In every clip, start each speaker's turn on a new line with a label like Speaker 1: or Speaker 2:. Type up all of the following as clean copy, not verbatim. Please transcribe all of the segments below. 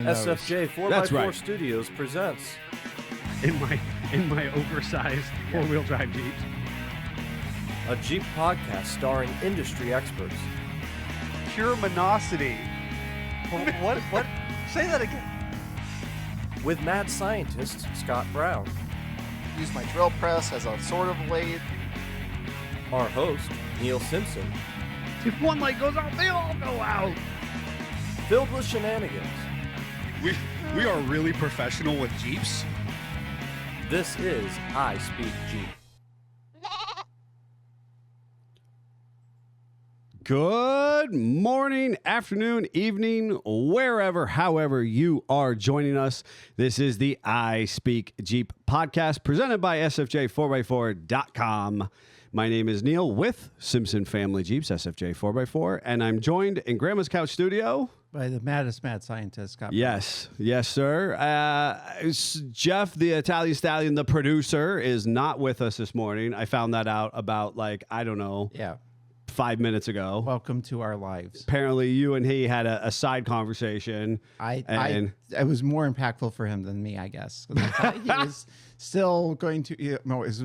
Speaker 1: SFJ 4x4
Speaker 2: That's right.
Speaker 1: Studios presents
Speaker 3: in my oversized four-wheel drive Jeep.
Speaker 1: a Jeep podcast starring industry experts.
Speaker 4: Pure monosity. What? Say that again.
Speaker 1: With mad scientist Scott Brown,
Speaker 5: Use my drill press as a sort of lathe.
Speaker 1: our host Neil Simpson,
Speaker 3: If one light goes out, they all go out.
Speaker 1: filled with shenanigans.
Speaker 2: We are really professional with Jeeps.
Speaker 1: This is I Speak Jeep.
Speaker 2: Good morning, afternoon, evening, wherever, however you are joining us. This is the I Speak Jeep podcast presented by SFJ4x4.com. My name is Neil with Simpson Family Jeeps, SFJ 4x4, and I'm joined in Grandma's Couch Studio.
Speaker 4: By the maddest mad scientist, Scott.
Speaker 2: Yes, sir. Jeff, the Italian Stallion, the producer, is not with us this morning. I found that out about, 5 minutes ago.
Speaker 4: Welcome to our lives.
Speaker 2: Apparently, you and he had a side conversation.
Speaker 4: It was more impactful for him than me, I guess. 'Cause I thought he was still going to. No, it was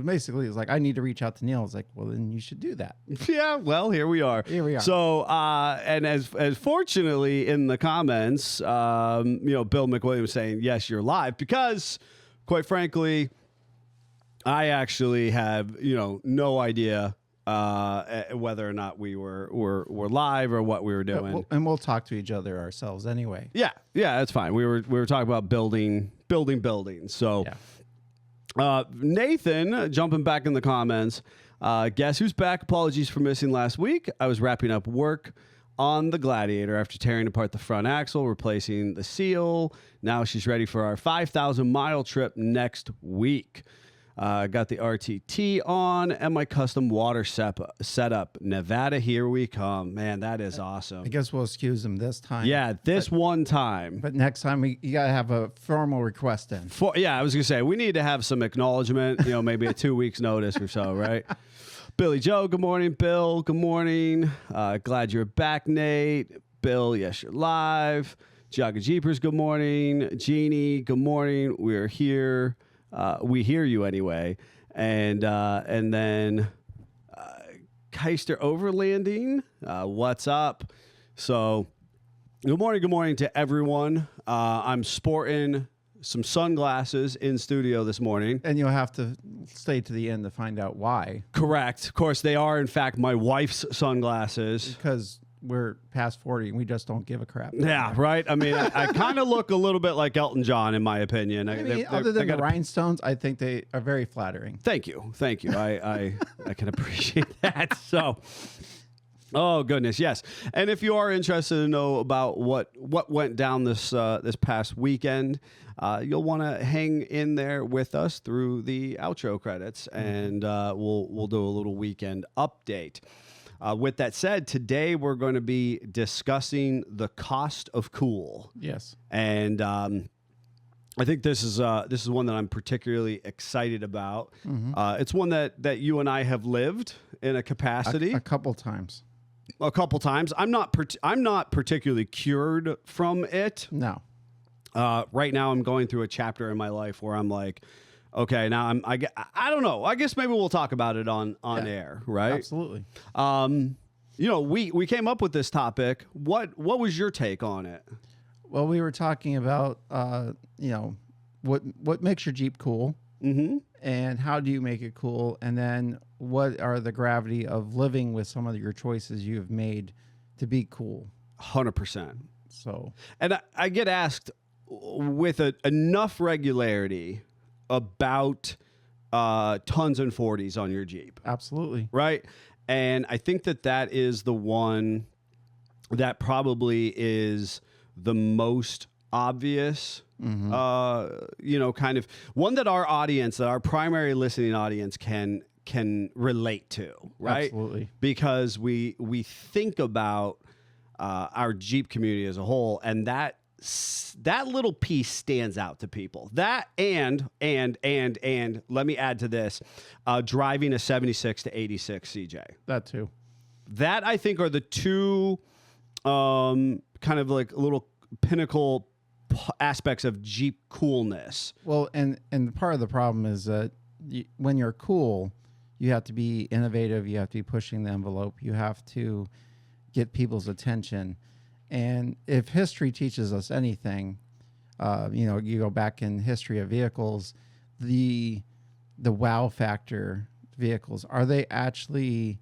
Speaker 4: like I need to reach out to Neil. I was like, well, then you should do that.
Speaker 2: Yeah, well, here we are. So, and as fortunately in the comments, Bill McWilliams saying, yes, you're live, because quite frankly, I actually have, no idea whether or not we were live or what we were doing.
Speaker 4: And we'll talk to each other ourselves anyway.
Speaker 2: Yeah, that's fine. We were talking about building. So,
Speaker 4: Yeah.
Speaker 2: Nathan, jumping back in the comments, guess who's back? Apologies for missing last week. I was wrapping up work on the Gladiator after tearing apart the front axle, replacing the seal. Now she's ready for our 5,000-mile trip next week. Got the RTT on and my custom water setup. Nevada, here we come. Man, that is awesome.
Speaker 4: I guess we'll excuse him this time.
Speaker 2: Yeah, one time.
Speaker 4: But next time you gotta have a formal request in.
Speaker 2: I was gonna say we need to have some acknowledgement. Maybe a 2 weeks notice or so, right? Billy Joe, good morning. Bill, good morning. Glad you're back, Nate. Bill, yes, you're live. Jaga Jeepers, good morning. Jeannie, good morning. We're here. We hear you anyway. And then Keister Overlanding, what's up? So good morning to everyone. I'm sporting some sunglasses in studio this morning.
Speaker 4: And you'll have to stay to the end to find out why.
Speaker 2: Correct. Of course, they are, in fact, my wife's sunglasses.
Speaker 4: Because we're past 40 and we just don't give a crap.
Speaker 2: Yeah, right? I mean, I kind of look a little bit like Elton John, in my opinion.
Speaker 4: Other than the rhinestones, I think they are very flattering.
Speaker 2: Thank you. I can appreciate that. So, oh goodness, yes. And if you are interested to know about what went down this past weekend, you'll want to hang in there with us through the outro credits, and we'll do a little weekend update. With that said, today we're going to be discussing the cost of cool.
Speaker 4: Yes.
Speaker 2: And I think this is one that I'm particularly excited about.
Speaker 4: Mm-hmm.
Speaker 2: It's one that you and I have lived in a capacity
Speaker 4: A couple times.
Speaker 2: I'm not particularly cured from it.
Speaker 4: No.
Speaker 2: Right now, I'm going through a chapter in my life where I'm like, okay, now I don't know. I guess maybe we'll talk about it on air, right?
Speaker 4: Absolutely.
Speaker 2: We came up with this topic. What was your take on it?
Speaker 4: Well, we were talking about what makes your Jeep cool, and how do you make it cool, and then what are the gravity of living with some of your choices you have made to be cool.
Speaker 2: 100%.
Speaker 4: So,
Speaker 2: and I get asked with enough regularity about tons and 40s on your Jeep.
Speaker 4: Absolutely.
Speaker 2: Right? And I think that is the one that probably is the most obvious, kind of one that our primary listening audience can relate to, right?
Speaker 4: Absolutely.
Speaker 2: Because we think about our Jeep community as a whole, and that little piece stands out to people. That and let me add to this, driving a 76 to 86 CJ.
Speaker 4: That too.
Speaker 2: That I think are the two kind of like little pinnacle aspects of Jeep coolness.
Speaker 4: Well, and part of the problem is that when you're cool, you have to be innovative. You have to be pushing the envelope. You have to get people's attention. And if history teaches us anything, you go back in history of vehicles, the wow factor vehicles, are they actually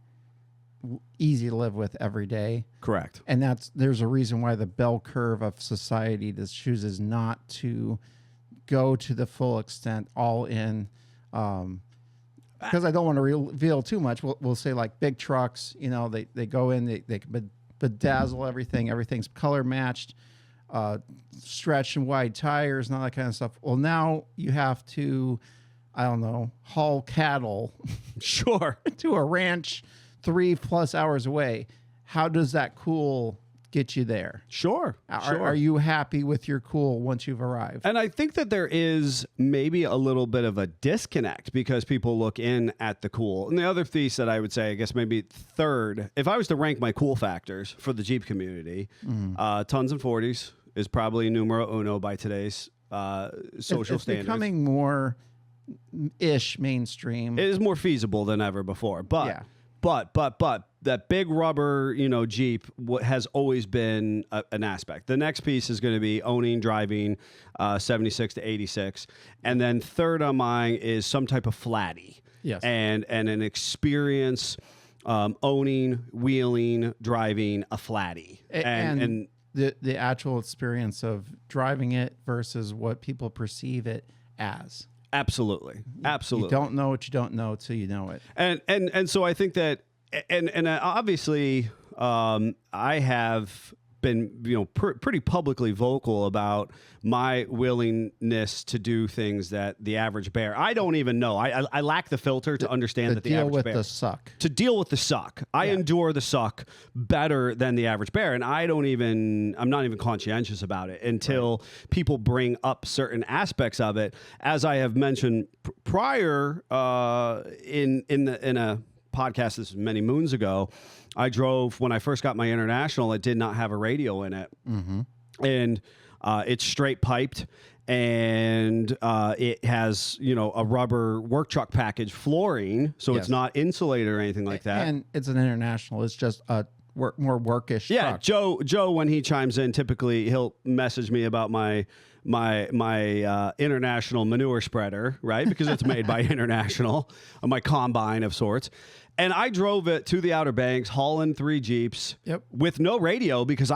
Speaker 4: easy to live with every day?
Speaker 2: Correct.
Speaker 4: And there's a reason why the bell curve of society just chooses not to go to the full extent, all in. Because I don't want to reveal too much. We'll say like big trucks, they go in, they bedazzle everything. Everything's color matched, stretch and wide tires and all that kind of stuff. Well, now you have to, I don't know, haul cattle
Speaker 2: Sure.
Speaker 4: to a ranch 3+ hours away. How does that cool get you there?
Speaker 2: Sure.
Speaker 4: Are you happy with your cool once you've arrived?
Speaker 2: And I think that there is maybe a little bit of a disconnect because people look in at the cool. And the other piece that I would say, I guess maybe third, if I was to rank my cool factors for the Jeep community, tons and 40s is probably numero uno by today's social
Speaker 4: it's
Speaker 2: standards.
Speaker 4: becoming more ish mainstream.
Speaker 2: It is more feasible than ever before. But
Speaker 4: Yeah.
Speaker 2: but that big rubber, Jeep has always been an aspect. The next piece is going to be owning, driving 76 to 86. And then third on mine is some type of flatty.
Speaker 4: Yes.
Speaker 2: And an experience owning, wheeling, driving a flatty.
Speaker 4: And the actual experience of driving it versus what people perceive it as.
Speaker 2: Absolutely.
Speaker 4: You don't know what you don't know till you know it.
Speaker 2: And so I think that, and obviously, I have been, pretty publicly vocal about my willingness to do things that the average bear. I don't even know. I lack the filter to understand that the average bear.
Speaker 4: To deal with the suck.
Speaker 2: To deal with the suck. I endure the suck better than the average bear. And I'm not even conscientious about it until people bring up certain aspects of it. As I have mentioned prior in a podcast this was many moons ago, I drove, when I first got my International, it did not have a radio in it. And it's straight piped, and it has, a rubber work truck package flooring, so it's not insulated or anything like that.
Speaker 4: And it's an International. It's just a more workish
Speaker 2: Yeah,
Speaker 4: truck.
Speaker 2: Joe, when he chimes in, typically he'll message me about my International manure spreader, right? Because it's made by International, my combine of sorts. And I drove it to the Outer Banks, hauling 3 Jeeps with no radio because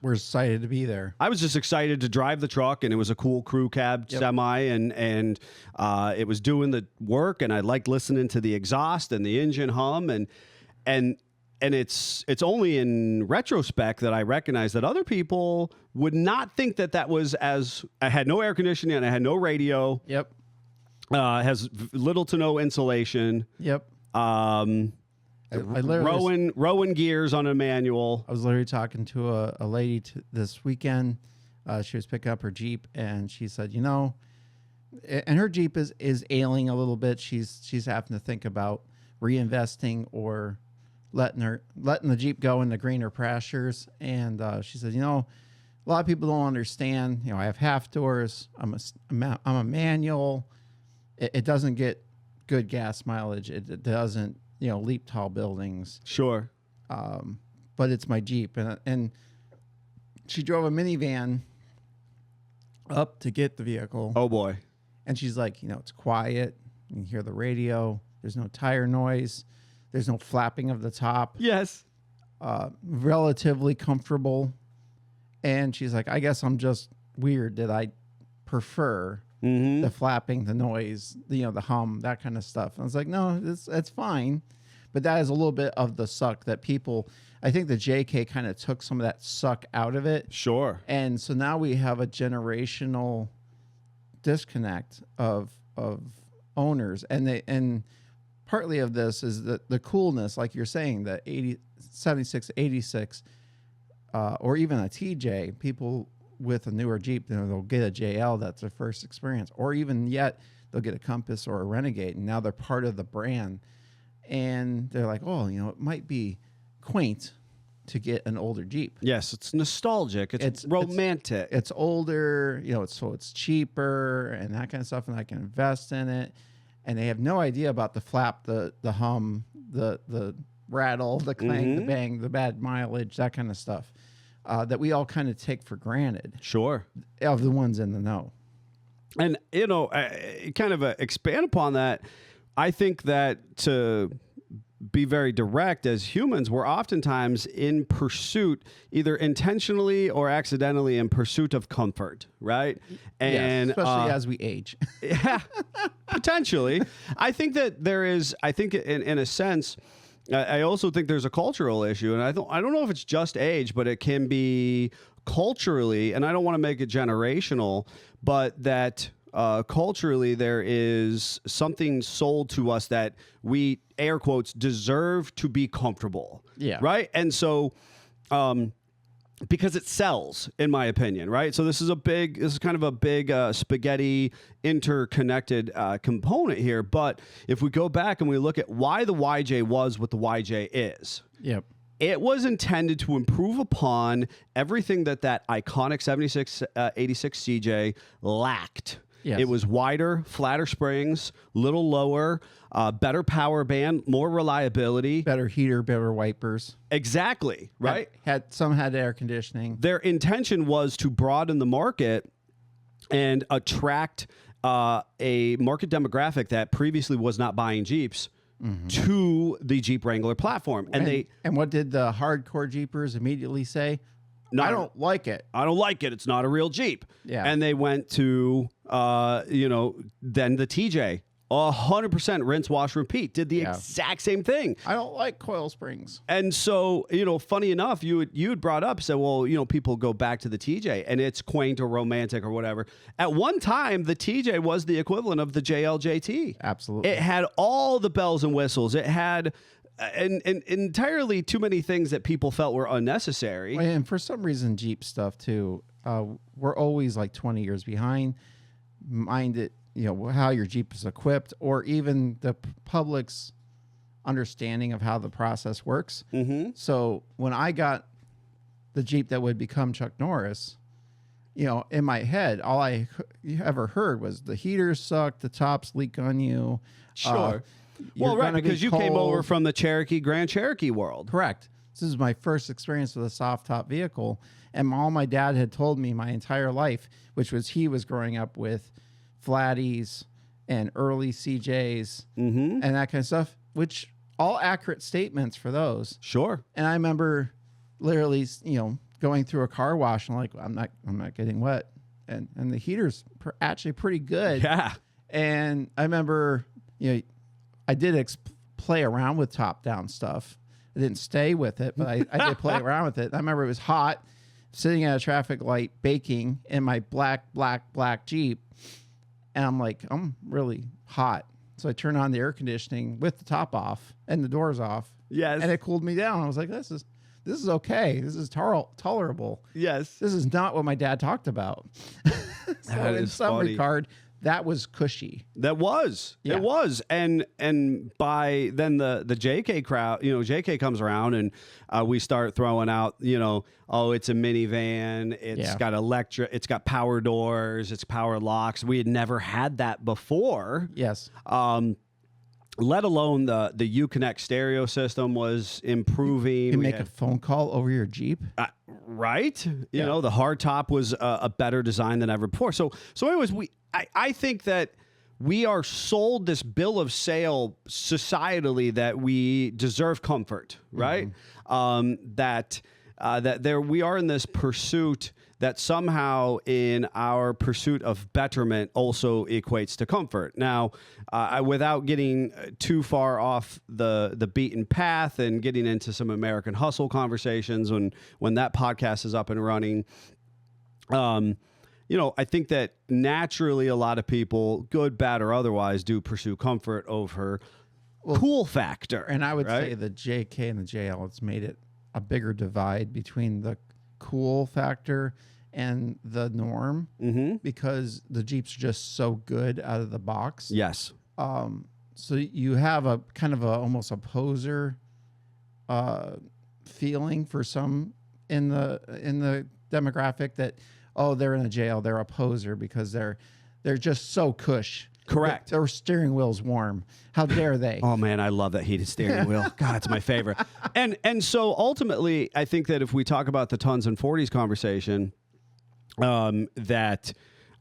Speaker 4: we're excited to be there.
Speaker 2: I was just excited to drive the truck, and it was a cool crew cab semi, and it was doing the work, and I liked listening to the exhaust and the engine hum, and it's only in retrospect that I recognize that other people would not think that was as. I had no air conditioning and I had no radio.
Speaker 4: Yep.
Speaker 2: Has little to no insulation.
Speaker 4: Yep.
Speaker 2: I rowing gears on a manual.
Speaker 4: I was literally talking to a lady this weekend. She was picking up her Jeep, and she said, and her Jeep is ailing a little bit. She's having to think about reinvesting or letting the Jeep go into greener pastures. And she said, a lot of people don't understand. I have half doors. I'm a manual. It doesn't get good gas mileage. It doesn't, leap tall buildings.
Speaker 2: Sure.
Speaker 4: But it's my Jeep, and she drove a minivan up to get the vehicle.
Speaker 2: Oh boy.
Speaker 4: And she's like, it's quiet. You can hear the radio. There's no tire noise. There's no flapping of the top.
Speaker 2: Yes.
Speaker 4: Relatively comfortable. And she's like, I guess I'm just weird that I prefer the flapping, the noise, the hum, that kind of stuff. And I was like, no, that's fine. But that is a little bit of the suck that people, I think the JK kind of took some of that suck out of it.
Speaker 2: Sure.
Speaker 4: And so now we have a generational disconnect of owners. And partly of this is the coolness, like you're saying, the 76, 86, or even a TJ, people with a newer Jeep, they'll get a JL, that's their first experience, or even yet they'll get a Compass or a Renegade, and now they're part of the brand, and they're like, oh, it might be quaint, to get an older Jeep.
Speaker 2: Yes, it's nostalgic. It's romantic.
Speaker 4: It's older, so it's cheaper and that kind of stuff, and I can invest in it. And they have no idea about the flap, the hum, the rattle, the clang, the bang, the bad mileage, that kind of stuff that we all kind of take for granted.
Speaker 2: Sure.
Speaker 4: Of the ones in the know.
Speaker 2: And, kind of expand upon that, I think that to be very direct, as humans, we're oftentimes in pursuit, either intentionally or accidentally in pursuit of comfort, right? And
Speaker 4: yes, especially as we age.
Speaker 2: Yeah, potentially. I think that there is, in a sense, I also think there's a cultural issue, and I don't know if it's just age, but it can be culturally, and I don't want to make it generational, but that culturally there is something sold to us that we, air quotes, deserve to be comfortable.
Speaker 4: Yeah.
Speaker 2: Right? And so because it sells, in my opinion, right? So this is kind of a big spaghetti interconnected component here. But if we go back and we look at why the YJ was what the YJ is.
Speaker 4: Yep.
Speaker 2: It was intended to improve upon everything that iconic 86 CJ lacked.
Speaker 4: Yes.
Speaker 2: It was wider, flatter springs, little lower, better power band, more reliability.
Speaker 4: Better heater, better wipers.
Speaker 2: Exactly, right?
Speaker 4: Some had air conditioning.
Speaker 2: Their intention was to broaden the market and attract a market demographic that previously was not buying Jeeps to the Jeep Wrangler platform. And
Speaker 4: what did the hardcore Jeepers immediately say?
Speaker 2: No,
Speaker 4: I don't like it.
Speaker 2: I don't like it. It's not a real Jeep.
Speaker 4: Yeah.
Speaker 2: And they went to, then the TJ. 100% rinse, wash, repeat. Did the exact same thing.
Speaker 4: I don't like coil springs.
Speaker 2: And so, funny enough, you had brought up, said, well, people go back to the TJ and it's quaint or romantic or whatever. At one time, the TJ was the equivalent of the JLJT.
Speaker 4: Absolutely.
Speaker 2: It had all the bells and whistles. It had and entirely too many things that people felt were unnecessary.
Speaker 4: And for some reason, Jeep stuff too, we're always like 20 years behind. Mind it, how your Jeep is equipped, or even the public's understanding of how the process works. Mm-hmm. So when I got the Jeep that would become Chuck Norris, in my head, all I ever heard was the heaters suck, the tops leak on you.
Speaker 2: Sure. Well, right, because you came over from the Grand Cherokee world.
Speaker 4: Correct. This is my first experience with a soft top vehicle. And all my dad had told me my entire life, which was he was growing up with flatties and early CJs and that kind of stuff, which all accurate statements for those.
Speaker 2: Sure.
Speaker 4: And I remember literally, going through a car wash and like, I'm not getting wet. And the heater's actually pretty good.
Speaker 2: Yeah.
Speaker 4: And I remember, I did play around with top-down stuff. I didn't stay with it, but I did play around with it. I remember it was hot, sitting at a traffic light, baking in my black Jeep. And I'm like, I'm really hot. So I turned on the air conditioning with the top off and the doors off.
Speaker 2: Yes.
Speaker 4: And it cooled me down. I was like, this is okay. This is tolerable.
Speaker 2: Yes.
Speaker 4: This is not what my dad talked about. So in some regard, that was cushy.
Speaker 2: That was. Yeah. It was. And by then the JK crowd, JK comes around and we start throwing out, it's a minivan, it's got it's got power doors, it's power locks. We had never had that before.
Speaker 4: Yes.
Speaker 2: Let alone the Uconnect stereo system was improving.
Speaker 4: You can make a phone call over your Jeep.
Speaker 2: Right? You know, the hardtop was a better design than ever before. So anyways, I think that we are sold this bill of sale societally that we deserve comfort, right? That there we are in this pursuit that somehow in our pursuit of betterment also equates to comfort. Now, without getting too far off the beaten path and getting into some American Hustle conversations when that podcast is up and running, I think that naturally a lot of people, good, bad, or otherwise, do pursue comfort over cool factor.
Speaker 4: And I would say the JK and the JL, it's made it a bigger divide between the cool factor and the norm because the Jeeps are just so good out of the box.
Speaker 2: Yes.
Speaker 4: So you have a kind of almost a poser feeling for some in the demographic that, oh, they're in a jail, they're a poser because they're just so cush.
Speaker 2: Correct.
Speaker 4: Their steering wheel's warm. How dare they?
Speaker 2: Oh man, I love that heated steering wheel. God, it's my favorite. And so ultimately, I think that if we talk about the tons and 40s conversation, that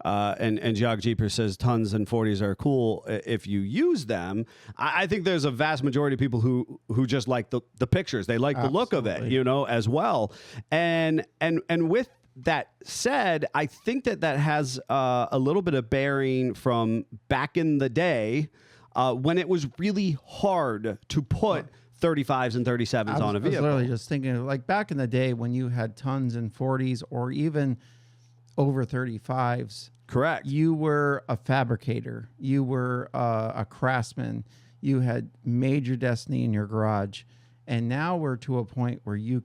Speaker 2: and Jog Jeeper says tons and 40s are cool if you use them. I think there's a vast majority of people who just like the pictures. They like the look of it, as well. And with that said, I think that has a little bit of bearing from back in the day when it was really hard to put 35s and 37s on a vehicle.
Speaker 4: I was literally just thinking, like back in the day when you had tons and 40s or even over 35s.
Speaker 2: Correct.
Speaker 4: You were a fabricator. You were a craftsman. You had made your destiny in your garage. And now we're to a point where you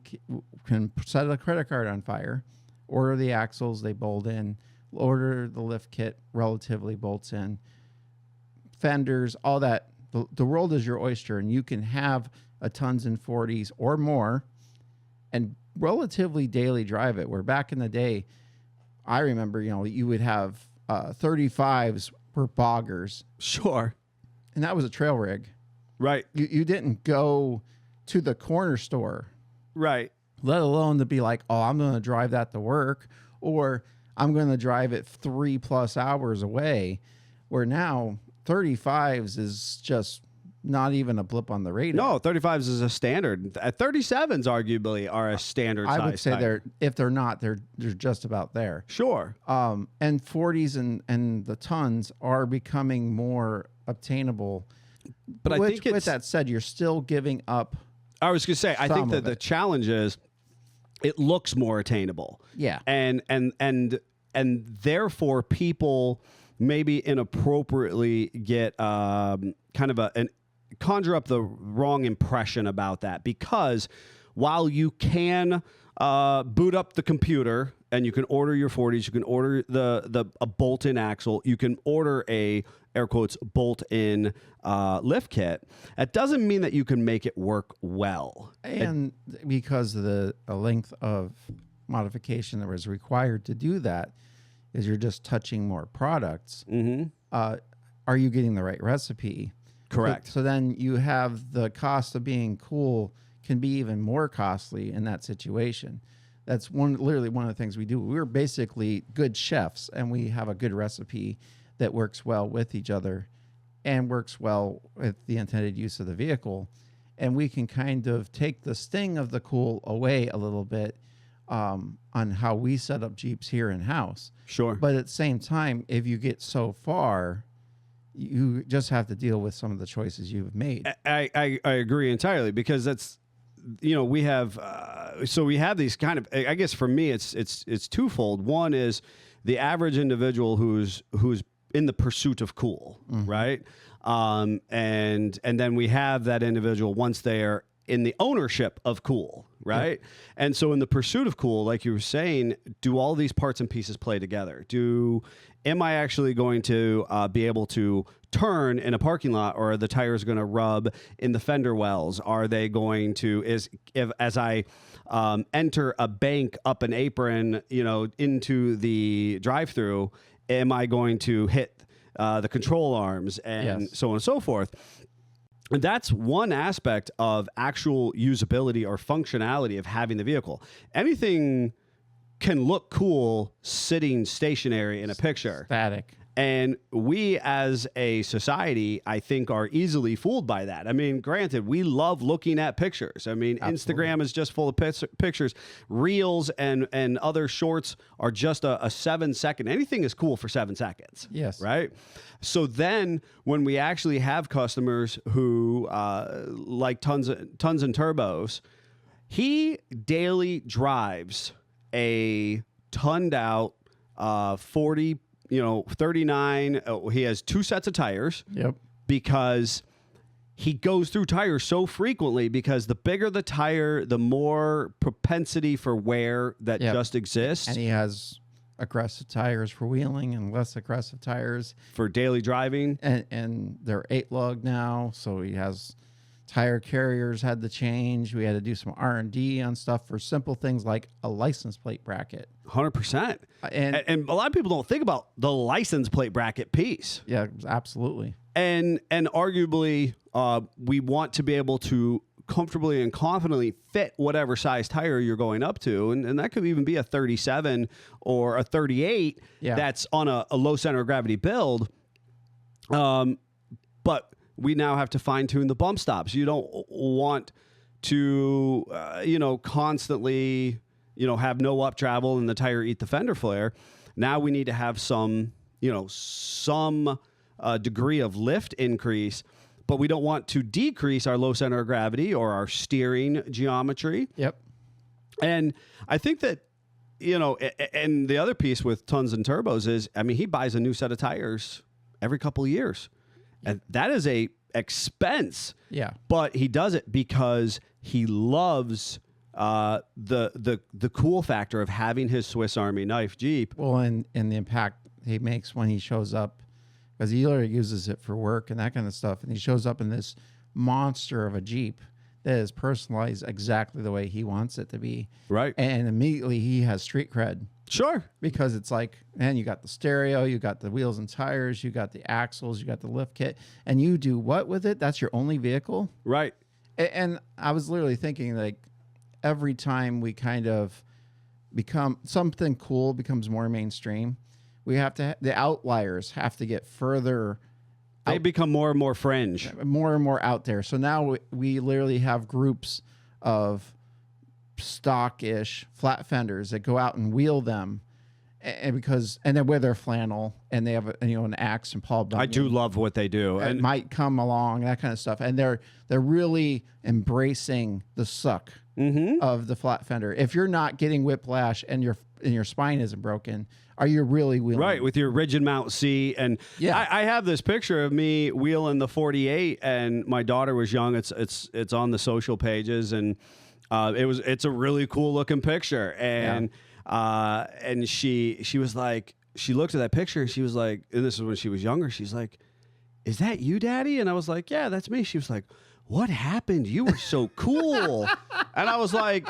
Speaker 4: can set a credit card on fire, order the axles, they bolt in, order the lift kit, relatively bolts in, fenders, all that. The world is your oyster, and you can have a tons and 40s or more and relatively daily drive it. Where back in the day, I remember, you would have 35s were boggers.
Speaker 2: Sure.
Speaker 4: And that was a trail rig.
Speaker 2: Right.
Speaker 4: You didn't go to the corner store.
Speaker 2: Right.
Speaker 4: Let alone to be like, oh, I'm going to drive that to work, or I'm going to drive it 3+ hours away. Where now 35s is just not even a blip on the radar.
Speaker 2: No, 35s is a standard. 37s arguably are a standard size.
Speaker 4: I would say
Speaker 2: type.
Speaker 4: if they're not, they're just about there.
Speaker 2: Sure.
Speaker 4: And 40s and the tons are becoming more obtainable.
Speaker 2: But I think
Speaker 4: with that said, you're still giving up.
Speaker 2: I was going to say, I think that the challenge is it looks more attainable.
Speaker 4: Yeah.
Speaker 2: And therefore people maybe inappropriately get kind of conjure up the wrong impression about that, because while you can boot up the computer and you can order your 40s, you can order a bolt-in axle, you can order a air quotes bolt-in lift kit, that doesn't mean that you can make it work well.
Speaker 4: And because of the length of modification that was required to do that, is you're just touching more products.
Speaker 2: Mm-hmm.
Speaker 4: Are you getting the right recipe?
Speaker 2: Correct.
Speaker 4: So then you have the cost of being cool can be even more costly in that situation. That's literally one of the things we do. We're basically good chefs, and we have a good recipe that works well with each other and works well with the intended use of the vehicle. And we can kind of take the sting of the cool away a little bit on how we set up Jeeps here in-house.
Speaker 2: Sure.
Speaker 4: But at the same time, if you get so far, you just have to deal with some of the choices you've made.
Speaker 2: I agree entirely, because that's, we have, so we have these kind of, I guess for me, it's twofold. One is the average individual who's in the pursuit of cool,
Speaker 4: Mm-hmm.
Speaker 2: right? And then we have that individual once they are in the ownership of cool, right? Yeah. And so in the pursuit of cool, like you were saying, do all these parts and pieces play together? Am I actually going to be able to turn in a parking lot, or are the tires going to rub in the fender wells? Are they going to, as I enter a bank up an apron, into the drive-through, am I going to hit the control arms and so on and so forth? And that's one aspect of actual usability or functionality of having the vehicle. Anything can look cool sitting stationary in a picture.
Speaker 4: Static.
Speaker 2: And we as a society, I think, are easily fooled by that. I mean, granted, we love looking at pictures. I mean, absolutely. Instagram is just full of pictures. Reels and other shorts are just a 7-second. Anything is cool for 7 seconds.
Speaker 4: Yes.
Speaker 2: Right? So then when we actually have customers who like tons and turbos, he daily drives a tonned out 40, 39. He has 2 sets of tires.
Speaker 4: Yep.
Speaker 2: Because he goes through tires so frequently, because the bigger the tire, the more propensity for wear that just exists.
Speaker 4: And he has aggressive tires for wheeling and less aggressive tires
Speaker 2: for daily driving.
Speaker 4: And they're 8 lug now, so he has Tire carriers had to change. We had to do some R&D on stuff for simple things like a license plate bracket.
Speaker 2: 100%.
Speaker 4: And
Speaker 2: a lot of people don't think about the license plate bracket piece.
Speaker 4: yeah, absolutely.
Speaker 2: And arguably, we want to be able to comfortably and confidently fit whatever size tire you're going up to. And that could even be a 37 or a 38 that's on a low center of gravity build. But we now have to fine tune the bump stops. You don't want to, constantly, have no up travel and the tire eat the fender flare. Now we need to have some degree of lift increase, but we don't want to decrease our low center of gravity or our steering geometry.
Speaker 4: Yep.
Speaker 2: And I think that, and the other piece with tons and turbos is, he buys a new set of tires every couple of years. And that is a expense.
Speaker 4: Yeah.
Speaker 2: But he does it because he loves the cool factor of having his Swiss Army knife Jeep.
Speaker 4: Well, and the impact he makes when he shows up, because he literally uses it for work and that kind of stuff. And he shows up in this monster of a Jeep that is personalized exactly the way he wants it to be.
Speaker 2: Right.
Speaker 4: And immediately he has street cred.
Speaker 2: Sure.
Speaker 4: Because it's like, man, you got the stereo, you got the wheels and tires, you got the axles, you got the lift kit, and you do what with it? That's your only vehicle?
Speaker 2: Right.
Speaker 4: And I was literally thinking, like, every time we kind of become something cool becomes more mainstream, we have to, the outliers have to get further.
Speaker 2: They become more and more fringe.
Speaker 4: More and more out there. So now we literally have groups of stock-ish flat fenders that go out and wheel them, and then wear their flannel, and they have an axe and Paul Bunyan.
Speaker 2: I do love what they do,
Speaker 4: and might come along, that kind of stuff, and they're really embracing the suck of the flat fender. If you're not getting whiplash and your spine isn't broken, are you really wheeling?
Speaker 2: Right, with your rigid mount seat. And
Speaker 4: yeah,
Speaker 2: I have this picture of me wheeling the 48, and my daughter was young. It's on the social pages, and it's a really cool looking picture. And and she was like, she looked at that picture and she was like, and this is when she was younger, she's like, "Is that you, Daddy?" And I was like, "Yeah, that's me." She was like, "What happened? You were so cool." And I was like,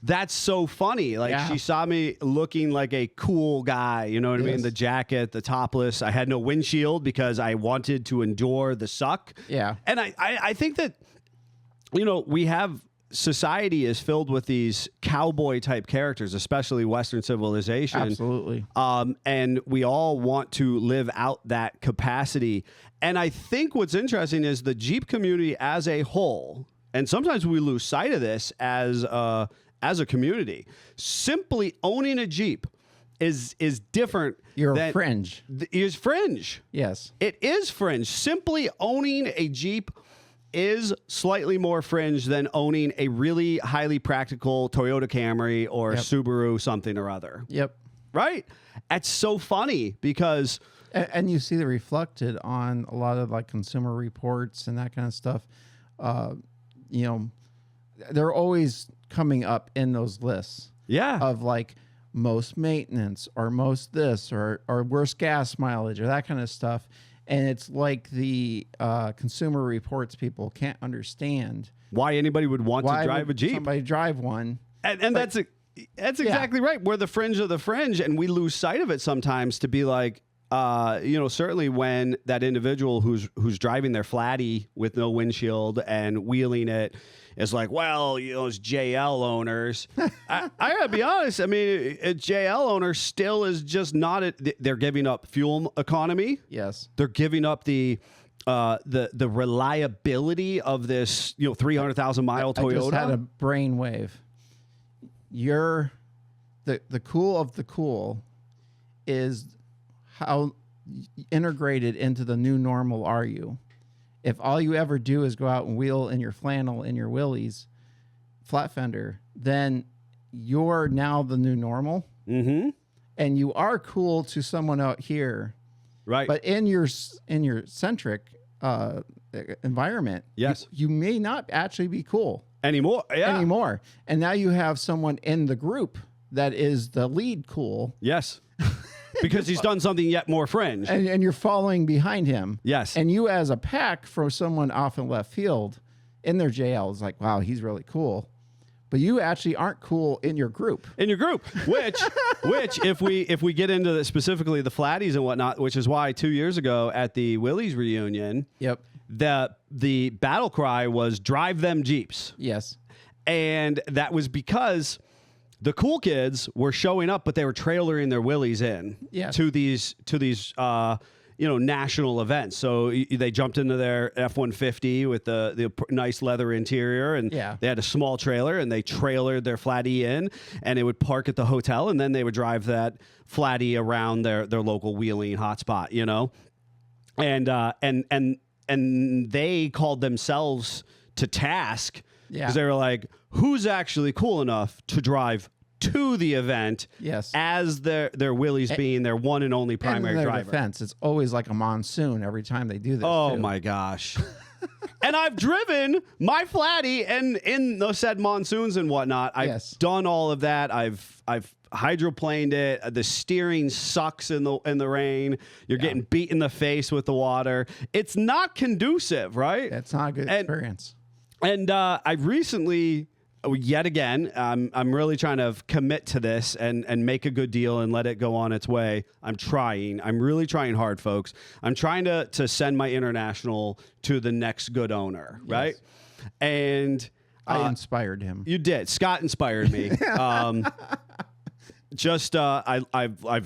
Speaker 2: that's so funny. Like, she saw me looking like a cool guy, you know what I mean? The jacket, the topless. I had no windshield because I wanted to endure the suck.
Speaker 4: Yeah.
Speaker 2: And I think that, we have, society is filled with these cowboy type characters, especially Western civilization.
Speaker 4: Absolutely.
Speaker 2: And we all want to live out that capacity. And I think what's interesting is the Jeep community as a whole, and sometimes we lose sight of this as a community, simply owning a Jeep is different.
Speaker 4: You're fringe.
Speaker 2: Is fringe.
Speaker 4: Yes.
Speaker 2: It is fringe. Simply owning a Jeep is slightly more fringe than owning a really highly practical Toyota Camry or Subaru something or other.
Speaker 4: Yep.
Speaker 2: Right? That's so funny because...
Speaker 4: And you see that reflected on a lot of like Consumer Reports and that kind of stuff. They're always coming up in those lists.
Speaker 2: Yeah.
Speaker 4: Of like most maintenance or most this or worst gas mileage or that kind of stuff. And it's like the Consumer Reports people can't understand
Speaker 2: why anybody would want to drive a Jeep.
Speaker 4: Somebody drive one.
Speaker 2: And that's exactly right. We're the fringe of the fringe, and we lose sight of it sometimes to be like, certainly when that individual who's driving their flatty with no windshield and wheeling it is like, well, it's JL owners. I gotta be honest. I mean, a JL owner still is just not. They're giving up fuel economy.
Speaker 4: Yes,
Speaker 2: they're giving up the reliability of this 300,000 mile Toyota.
Speaker 4: I just had a brainwave. You're the cool of the cool is how integrated into the new normal are you? If all you ever do is go out and wheel in your flannel in your Willys flat fender, then you're now the new normal. Mm-hmm. And you are cool to someone out here.
Speaker 2: Right.
Speaker 4: But in your centric environment,
Speaker 2: yes,
Speaker 4: you may not actually be cool
Speaker 2: anymore.
Speaker 4: And now you have someone in the group that is the lead cool.
Speaker 2: Yes. Because he's done something yet more fringe.
Speaker 4: And you're following behind him.
Speaker 2: Yes.
Speaker 4: And you as a pack for someone off in left field in their jail is like, wow, he's really cool. But you actually aren't cool in your group.
Speaker 2: In your group, which if we get into specifically the flatties and whatnot, which is why 2 years ago at the Willys reunion,
Speaker 4: Yep.
Speaker 2: the battle cry was drive them Jeeps.
Speaker 4: Yes.
Speaker 2: And that was because the cool kids were showing up, but they were trailering their Willys in to these national events. So they jumped into their F-150 with the nice leather interior, and they had a small trailer, and they trailered their flatty in, and it would park at the hotel, and then they would drive that flatty around their local wheeling hotspot, and they called themselves to task because they were like, who's actually cool enough to drive to the event as their Willys being their one and only primary
Speaker 4: and in their
Speaker 2: driver.
Speaker 4: Defense, it's always like a monsoon every time they do this.
Speaker 2: Oh my gosh. And I've driven my flatty and in those said monsoons and whatnot. I've done all of that. I've hydroplaned it. The steering sucks in the rain. You're getting beat in the face with the water. It's not conducive, right?
Speaker 4: It's not a good experience.
Speaker 2: And I recently, yet again, I'm really trying to commit to this and make a good deal and let it go on its way. I'm really trying hard, folks. I'm trying to send my international to the next good owner, right? And
Speaker 4: I inspired him.
Speaker 2: You did. Scott inspired me. I've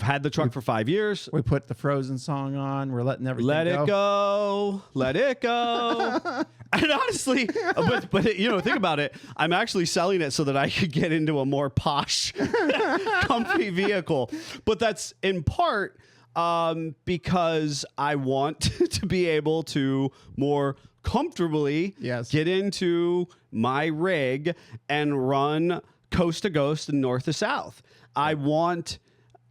Speaker 2: had the truck for 5 years.
Speaker 4: We put the Frozen song on. We're letting everything
Speaker 2: Let it go. Let it go. And honestly, but think about it. I'm actually selling it so that I could get into a more posh, comfy vehicle. But that's in part because I want to be able to more comfortably get into my rig and run coast to coast and north to south. I want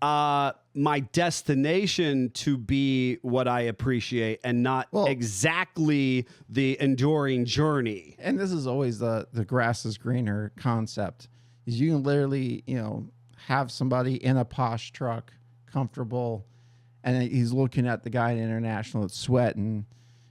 Speaker 2: my destination to be what I appreciate and not exactly the enduring journey.
Speaker 4: And this is always the grass is greener concept. Is you can literally, have somebody in a posh truck, comfortable, and he's looking at the guy in International that's sweating,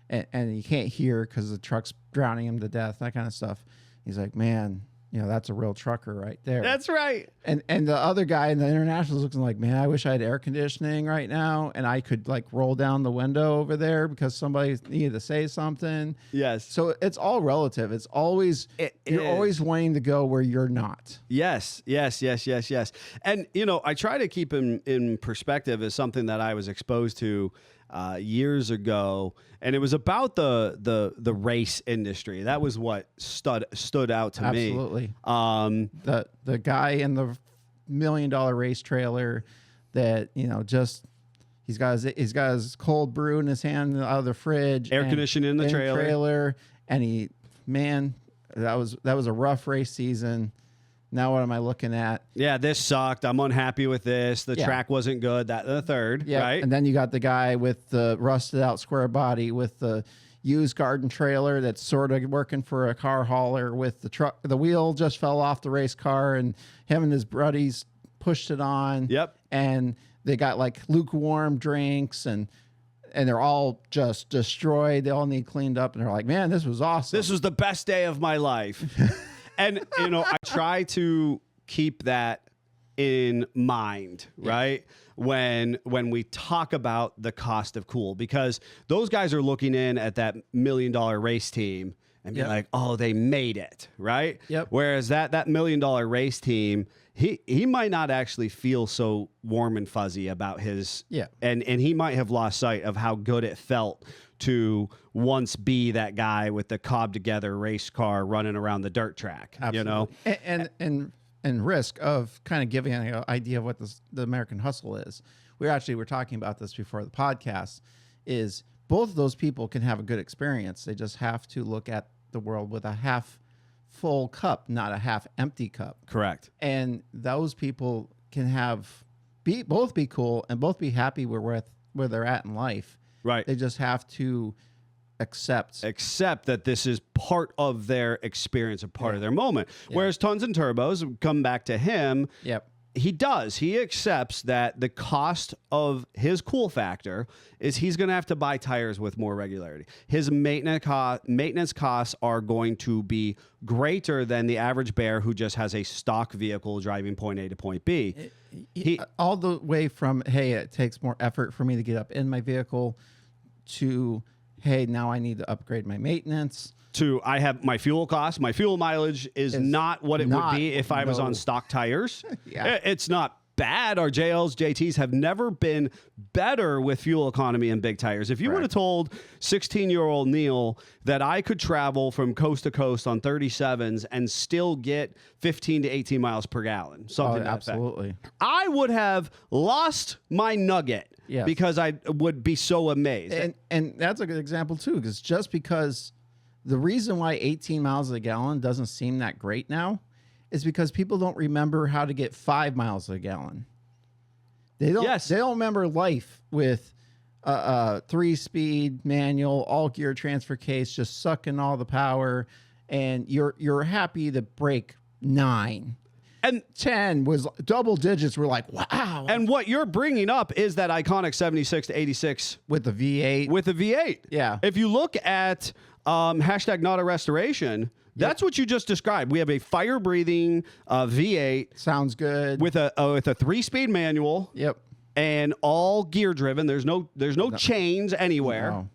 Speaker 4: and he can't hear because the truck's drowning him to death, that kind of stuff. He's like, man, that's a real trucker right there.
Speaker 2: That's right.
Speaker 4: And the other guy in the International is looking like, man, I wish I had air conditioning right now and I could like roll down the window over there because somebody needed to say something.
Speaker 2: Yes.
Speaker 4: So it's all relative. It's always you're always wanting to go where you're not.
Speaker 2: Yes. And I try to keep in perspective as something that I was exposed to years ago, and it was about the race industry. That was what stood out to me.
Speaker 4: Absolutely. The guy in the $1 million race trailer that he's got his cold brew in his hand out of the fridge,
Speaker 2: air conditioning in the trailer,
Speaker 4: and that was a rough race season. Now what am I looking at?
Speaker 2: Yeah, this sucked. I'm unhappy with this. The track wasn't good. That the third, right?
Speaker 4: And then you got the guy with the rusted out square body with the used garden trailer that's sort of working for a car hauler with the truck. The wheel just fell off the race car, and him and his buddies pushed it on.
Speaker 2: Yep.
Speaker 4: And they got like lukewarm drinks and they're all just destroyed. They all need cleaned up, and they're like, man, this was awesome.
Speaker 2: This was the best day of my life. And, I try to keep that in mind, right? When we talk about the cost of cool, because those guys are looking in at that $1 million race team and be like, oh, they made it, right?
Speaker 4: Yep.
Speaker 2: Whereas that $1 million race team, he might not actually feel so warm and fuzzy about his, and he might have lost sight of how good it felt to once be that guy with the cob together race car running around the dirt track.
Speaker 4: Absolutely. And risk of kind of giving an idea of what the American hustle is. We were talking about this before the podcast, is both of those people can have a good experience. They just have to look at the world with a half full cup, not a half empty cup.
Speaker 2: Correct.
Speaker 4: And those people can both be cool and both be happy where they're at in life.
Speaker 2: Right.
Speaker 4: They just have to accept
Speaker 2: that this is part of their experience, a part of their moment. Whereas Tons and Turbos, come back to him.
Speaker 4: Yep.
Speaker 2: he does. He accepts that the cost of his cool factor is he's going to have to buy tires with more regularity. His maintenance costs are going to be greater than the average bear who just has a stock vehicle driving point A to point B.
Speaker 4: All the way from, hey, it takes more effort for me to get up in my vehicle, to, hey, now I need to upgrade my maintenance.
Speaker 2: To I have my fuel cost, my fuel mileage is not what it would be if I was on stock tires.
Speaker 4: Yeah.
Speaker 2: It's not bad. Our JLs, JTs have never been better with fuel economy and big tires. If you would have told 16-year-old Neil that I could travel from coast to coast on 37s and still get 15 to 18 miles per gallon, something like that,
Speaker 4: absolutely,
Speaker 2: I would have lost my nugget because I would be so amazed.
Speaker 4: And that's a good example too, because just because the reason why 18 miles a gallon doesn't seem that great now is because people don't remember how to get 5 miles a gallon. They don't.
Speaker 2: Yes.
Speaker 4: They don't remember life with a 3-speed manual, all gear transfer case, just sucking all the power, and you're happy to break 9.
Speaker 2: And
Speaker 4: 10 was double digits. We're like, wow.
Speaker 2: And what you're bringing up is that iconic 76 to 86
Speaker 4: with the V8.
Speaker 2: with the V8.
Speaker 4: Yeah.
Speaker 2: If you look at hashtag not a restoration, that's what you just described. We have a fire-breathing V8
Speaker 4: Sounds good.
Speaker 2: with a 3-speed manual.
Speaker 4: Yep.
Speaker 2: And all gear driven. There's no chains anywhere.
Speaker 4: No.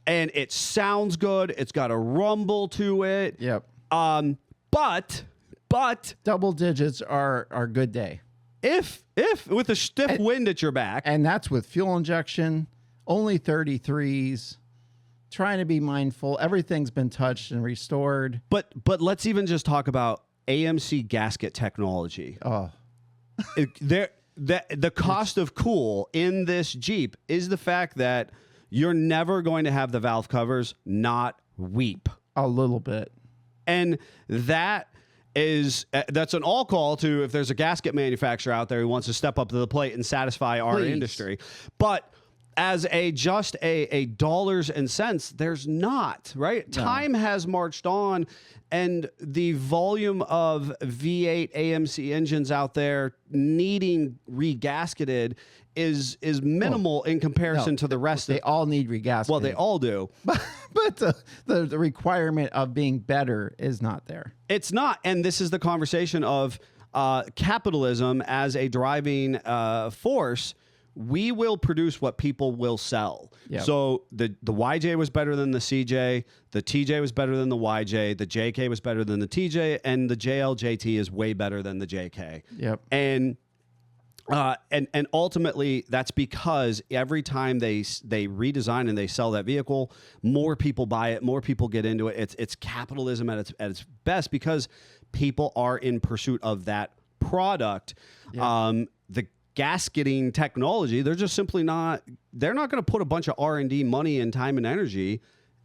Speaker 2: And it sounds good. It's got a rumble to it.
Speaker 4: Yep.
Speaker 2: But
Speaker 4: Double digits are a good day.
Speaker 2: if with a stiff wind at your back,
Speaker 4: And that's with fuel injection, only 33s, trying to be mindful. Everything's been touched and restored.
Speaker 2: but let's even just talk about AMC gasket technology.
Speaker 4: Oh,
Speaker 2: The cost of cool in this Jeep is the fact that you're never going to have the valve covers not weep.
Speaker 4: a little bit.
Speaker 2: And that's an all call to if there's a gasket manufacturer out there who wants to step up to the plate and satisfy our
Speaker 4: Please.
Speaker 2: industry. But as just a dollars and cents, there's not, right?
Speaker 4: No.
Speaker 2: Time has marched on, and the volume of V8 AMC engines out there needing regasketed is minimal in comparison to the rest
Speaker 4: They all need regasketing.
Speaker 2: well, they all do.
Speaker 4: but the requirement of being better is not there.
Speaker 2: It's not. And this is the conversation of capitalism as a driving force. We will produce what people will sell.
Speaker 4: Yep.
Speaker 2: So the YJ was better than the CJ. The TJ was better than the YJ. The JK was better than the TJ. And the JLJT is way better than the JK.
Speaker 4: Yep.
Speaker 2: And ultimately, that's because every time they redesign and they sell that vehicle, more people buy it, more people get into it. It's capitalism at its best because people are in pursuit of that product.
Speaker 4: Yeah.
Speaker 2: The gasketing technology, they're just simply not. They're not going to put a bunch of R&D money and time and energy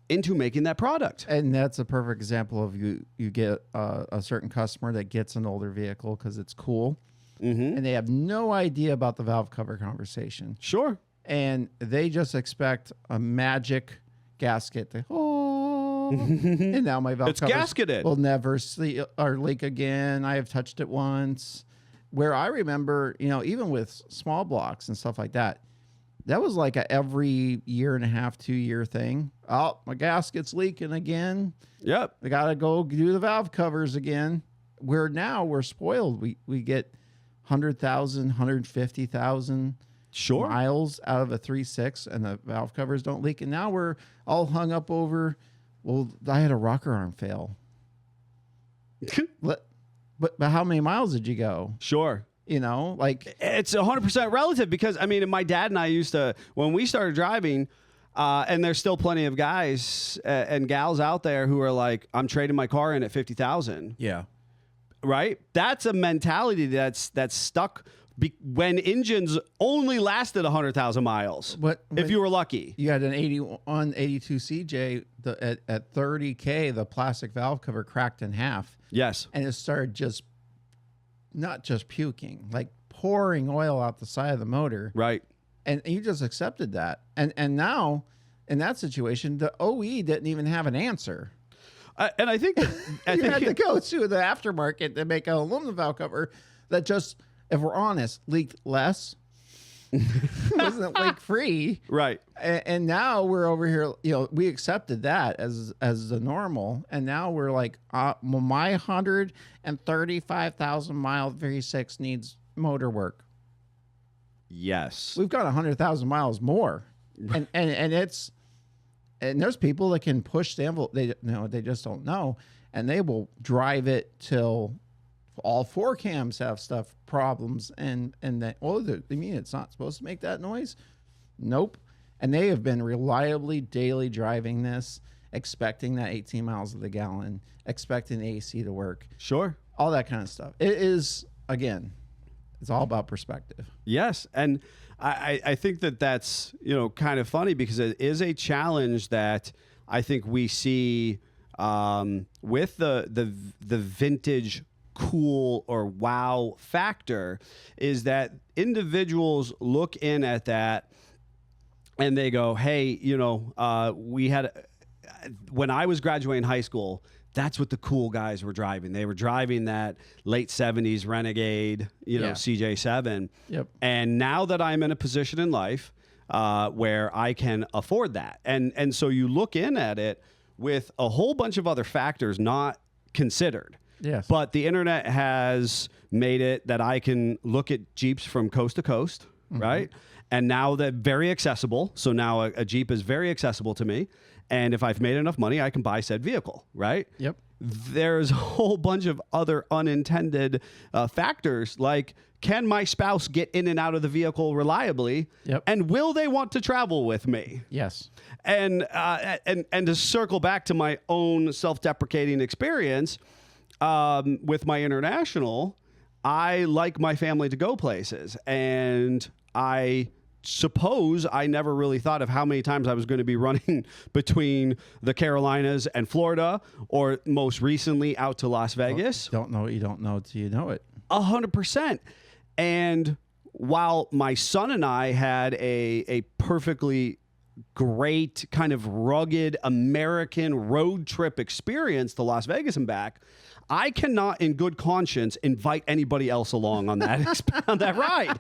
Speaker 2: into making that product.
Speaker 4: And that's a perfect example of you get a certain customer that gets an older vehicle because it's cool.
Speaker 2: Mm-hmm.
Speaker 4: And they have no idea about the valve cover conversation.
Speaker 2: Sure.
Speaker 4: And they just expect a magic gasket to, and now my valve
Speaker 2: It's
Speaker 4: covers
Speaker 2: gasketed.
Speaker 4: will never sleep or leak again. I have touched it once. Where I remember, even with small blocks and stuff like that, that was like a every year and a half, 2-year thing. Oh, my gasket's leaking again.
Speaker 2: Yep.
Speaker 4: I got to go do the valve covers again. Where now we're spoiled. We get 100,000, 150,000
Speaker 2: Sure.
Speaker 4: miles out of a 3.6 and the valve covers don't leak. And now we're all hung up over, well, I had a rocker arm fail. But how many miles did you go?
Speaker 2: Sure.
Speaker 4: Like
Speaker 2: It's 100% relative because, my dad and I used to, when we started driving, and there's still plenty of guys and gals out there who are like, I'm trading my car in at 50,000.
Speaker 4: yeah.
Speaker 2: Right? That's a mentality that's stuck when engines only lasted 100,000 miles. If you were lucky.
Speaker 4: You had an 81, 82 CJ at 30K, the plastic valve cover cracked in half.
Speaker 2: Yes.
Speaker 4: And it started not just puking, like pouring oil out the side of the motor.
Speaker 2: Right.
Speaker 4: And you just accepted that. And now, in that situation, the OE didn't even have an answer.
Speaker 2: And I think
Speaker 4: You had to go to the aftermarket to make an aluminum valve cover that just if we're honest, leaked less. Wasn't leak free.
Speaker 2: Right.
Speaker 4: And now we're over here, we accepted that as the normal. And now we're like, my 135,000 mile V6 needs motor work.
Speaker 2: Yes.
Speaker 4: We've got 100,000 miles more. And there's people that can push the envelope. They just don't know. And they will drive it till all 4 cams have problems. And then, you mean it's not supposed to make that noise? Nope. And they have been reliably daily driving this, expecting that 18 miles of the gallon, expecting the AC to work.
Speaker 2: Sure.
Speaker 4: All that kind of stuff. It is, again, it's all about perspective.
Speaker 2: Yes. And I think that's, kind of funny because it is a challenge that I think we see with the vintage cool or wow factor is that individuals look in at that and they go, hey, we had, when I was graduating high school, that's what the cool guys were driving. They were driving that late 70s Renegade, CJ7.
Speaker 4: Yep.
Speaker 2: And now that I'm in a position in life where I can afford that. And so you look in at it with a whole bunch of other factors not considered.
Speaker 4: Yes.
Speaker 2: But the internet has made it that I can look at Jeeps from coast to coast, right? And now they're very accessible. So now a Jeep is very accessible to me. And if I've made enough money, I can buy said vehicle, right?
Speaker 4: Yep.
Speaker 2: There's a whole bunch of other unintended factors like, can my spouse get in and out of the vehicle reliably?
Speaker 4: Yep.
Speaker 2: And will they want to travel with me?
Speaker 4: Yes.
Speaker 2: And to circle back to my own self-deprecating experience with my international, I like my family to go places. And I suppose I never really thought of how many times I was going to be running between the Carolinas and Florida, or most recently out to Las Vegas.
Speaker 4: Don't know what you don't know till you know it.
Speaker 2: 100%. And while my son and I had a perfectly great kind of rugged American road trip experience to Las Vegas and back, I cannot in good conscience invite anybody else along on that on that ride.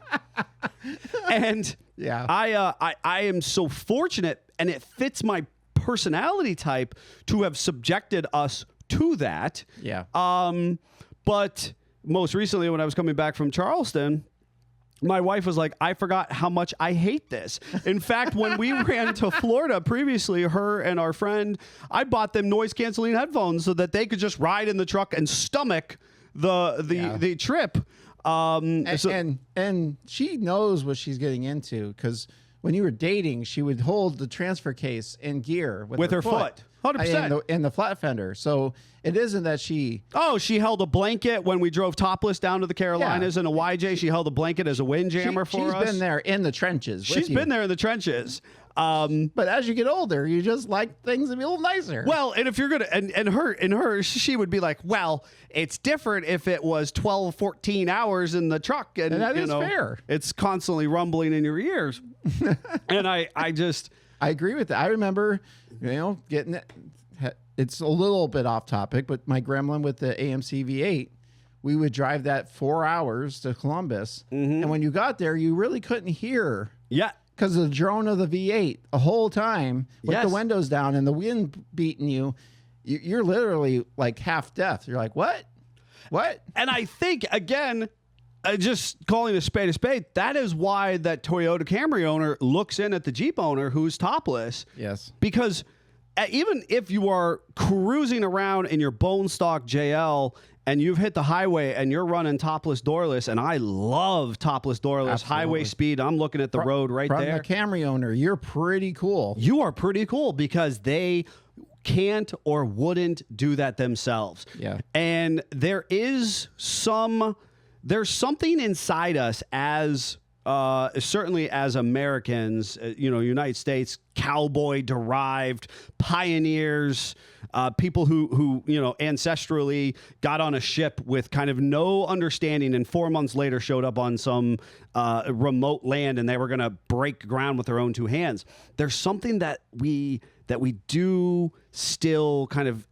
Speaker 2: And
Speaker 4: yeah,
Speaker 2: I am so fortunate, and it fits my personality type to have subjected us to that.
Speaker 4: Yeah.
Speaker 2: But most recently, when I was coming back from Charleston, my wife was like, I forgot how much I hate this. In fact, when we ran to Florida previously, her and our friend, I bought them noise-canceling headphones so that they could just ride in the truck and stomach the trip.
Speaker 4: And she knows what she's getting into, because when you were dating, she would hold the transfer case in gear with her foot.
Speaker 2: 100%.
Speaker 4: In the flat fender. So it isn't that she...
Speaker 2: Oh, she held a blanket when we drove topless down to the Carolinas in a YJ. She held a blanket as a windjammer for us.
Speaker 4: She's been there in the trenches.
Speaker 2: She's been there in the trenches.
Speaker 4: But as you get older, you just like things to be a little nicer.
Speaker 2: Well, and if you're going to, and her, she would be like, well, it's different if it was 12, 14 hours in the truck. And
Speaker 4: that is fair.
Speaker 2: It's constantly rumbling in your ears. And I
Speaker 4: agree with that. I remember, getting it. It's a little bit off topic, but my Gremlin with the AMC V8, we would drive that 4 hours to Columbus. And when you got there, you really couldn't hear.
Speaker 2: Yeah.
Speaker 4: Because of the drone of the V8 the whole time with the windows down and the wind beating you, you're literally like half deaf. You're like, what?
Speaker 2: And I think, again, just calling a spade, that is why that Toyota Camry owner looks in at the Jeep owner who's topless.
Speaker 4: Yes.
Speaker 2: Because even if you are cruising around in your bone stock JL and you've hit the highway and you're running topless doorless, and I love topless doorless,
Speaker 4: Absolutely.
Speaker 2: Highway speed, I'm looking at the road right there.
Speaker 4: From the Camry owner, you're pretty cool.
Speaker 2: You are pretty cool because they can't or wouldn't do that themselves.
Speaker 4: Yeah.
Speaker 2: And there's something inside us as certainly as Americans, United States, cowboy derived pioneers, people who ancestrally got on a ship with kind of no understanding, and 4 months later showed up on some remote land, and they were going to break ground with their own two hands. There's something that we do still kind of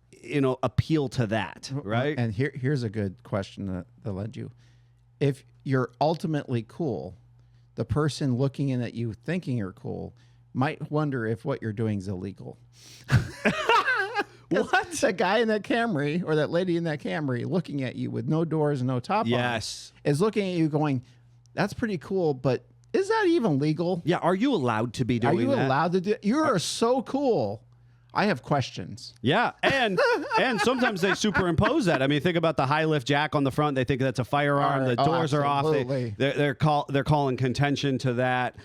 Speaker 2: appeal to that, right?
Speaker 4: And here's a good question that led you. If you're ultimately cool, the person looking in at you thinking you're cool might wonder if what you're doing is illegal. What? That guy in that Camry or that lady in that Camry looking at you with no doors and no top on is looking at you going, that's pretty cool, but is that even legal?
Speaker 2: Yeah, are you allowed to be doing that?
Speaker 4: Are you allowed to do it? You are so cool. I have questions.
Speaker 2: Yeah, and sometimes they superimpose that. I mean, think about the high lift jack on the front. They think that's a firearm. The doors are off. They're calling contention to that.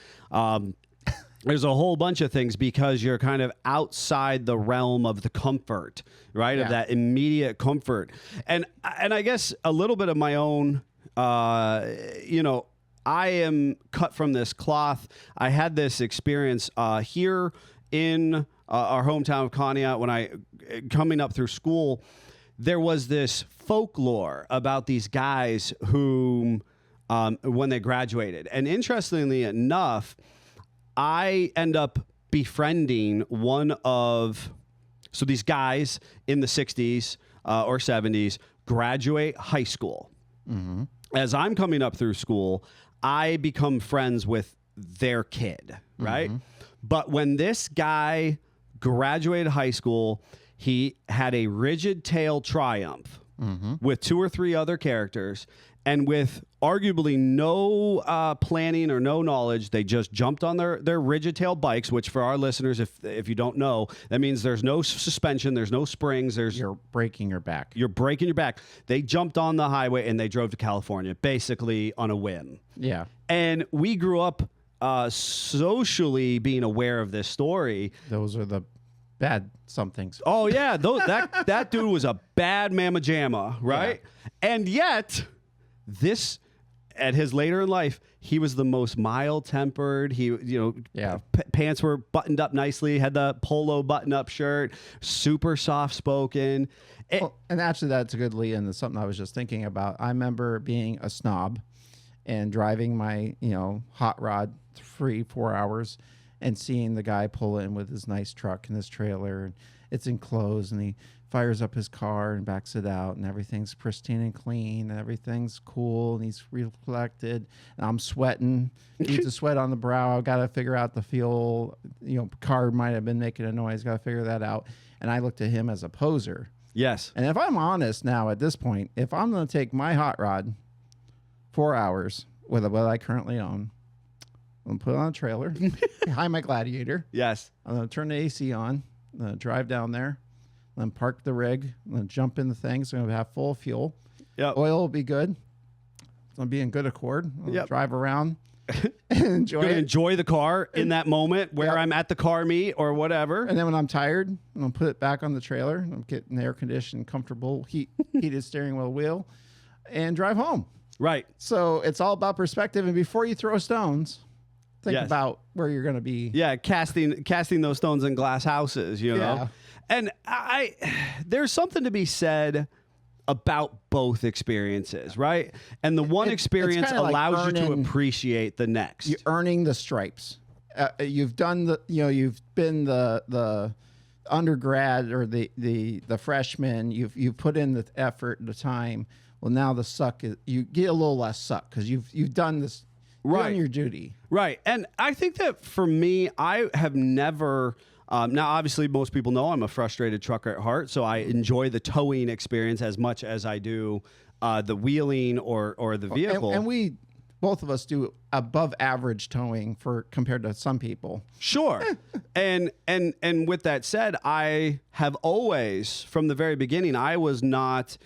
Speaker 2: There's a whole bunch of things because you're kind of outside the realm of the comfort, right? Of that immediate comfort. And I guess a little bit of my own, I am cut from this cloth. I had this experience here in our hometown of Conneaut when coming up through school. There was this folklore about these guys who, when they graduated. And interestingly enough, I end up befriending so these guys in the 60s or 70s graduate high school. Mm-hmm. As I'm coming up through school, I become friends with their kid, right? Mm-hmm. But when this guy graduated high school, he had a rigid tail Triumph with 2 or 3 other characters. And with arguably no planning or no knowledge, they just jumped on their rigid tail bikes, which for our listeners, if you don't know, that means there's no suspension, there's no springs.
Speaker 4: You're breaking your back.
Speaker 2: You're breaking your back. They jumped on the highway and they drove to California, basically on a whim.
Speaker 4: Yeah.
Speaker 2: And we grew up socially being aware of this story.
Speaker 4: Those are the bad somethings.
Speaker 2: Oh, yeah. That dude was a bad mamma jamma, right? Yeah. And yet... This, at his later in life, he was the most mild-tempered. He, pants were buttoned up nicely, had the polo button-up shirt, super soft-spoken.
Speaker 4: And actually, that's a good lead into something I was just thinking about. I remember being a snob and driving my, hot rod 3-4 hours and seeing the guy pull in with his nice truck and his trailer, and it's enclosed, and he fires up his car and backs it out, and everything's pristine and clean, and everything's cool, and he's reflected, and I'm sweating. Needs a sweat on the brow. I've got to figure out the fuel. Car might have been making a noise. Got to figure that out. And I looked at him as a poser.
Speaker 2: Yes.
Speaker 4: And if I'm honest now at this point, if I'm going to take my hot rod 4 hours with what I currently own, I'm going to put it on a trailer behind my Gladiator.
Speaker 2: Yes. I'm
Speaker 4: going to turn the AC on. I'm going to drive down there. Then park the rig, then jump in the thing. So I'm going to have full fuel.
Speaker 2: Yep.
Speaker 4: Oil will be good. It's going to be in good accord. I'll drive around and
Speaker 2: enjoy the car in that moment where I'm at the car meet or whatever.
Speaker 4: And then when I'm tired, I'm going to put it back on the trailer. I'm getting air conditioned, comfortable, heated steering wheel, and drive home.
Speaker 2: Right.
Speaker 4: So it's all about perspective. And before you throw stones, think about where you're going to be.
Speaker 2: Yeah, casting those stones in glass houses, know. And there's something to be said about both experiences, right? And the one experience allows you to appreciate the next.
Speaker 4: You're earning the stripes. You've done you've been the undergrad or the freshman. You've put in the effort, the time. Well, now the suck is you get a little less suck because you've done this. Right. Doing your duty.
Speaker 2: Right. And I think that for me, I have never. Now, obviously, most people know I'm a frustrated trucker at heart, so I enjoy the towing experience as much as I do the wheeling or the vehicle.
Speaker 4: And we, both of us, do above average towing compared to some people.
Speaker 2: Sure. and with that said, I have always, from the very beginning, I was not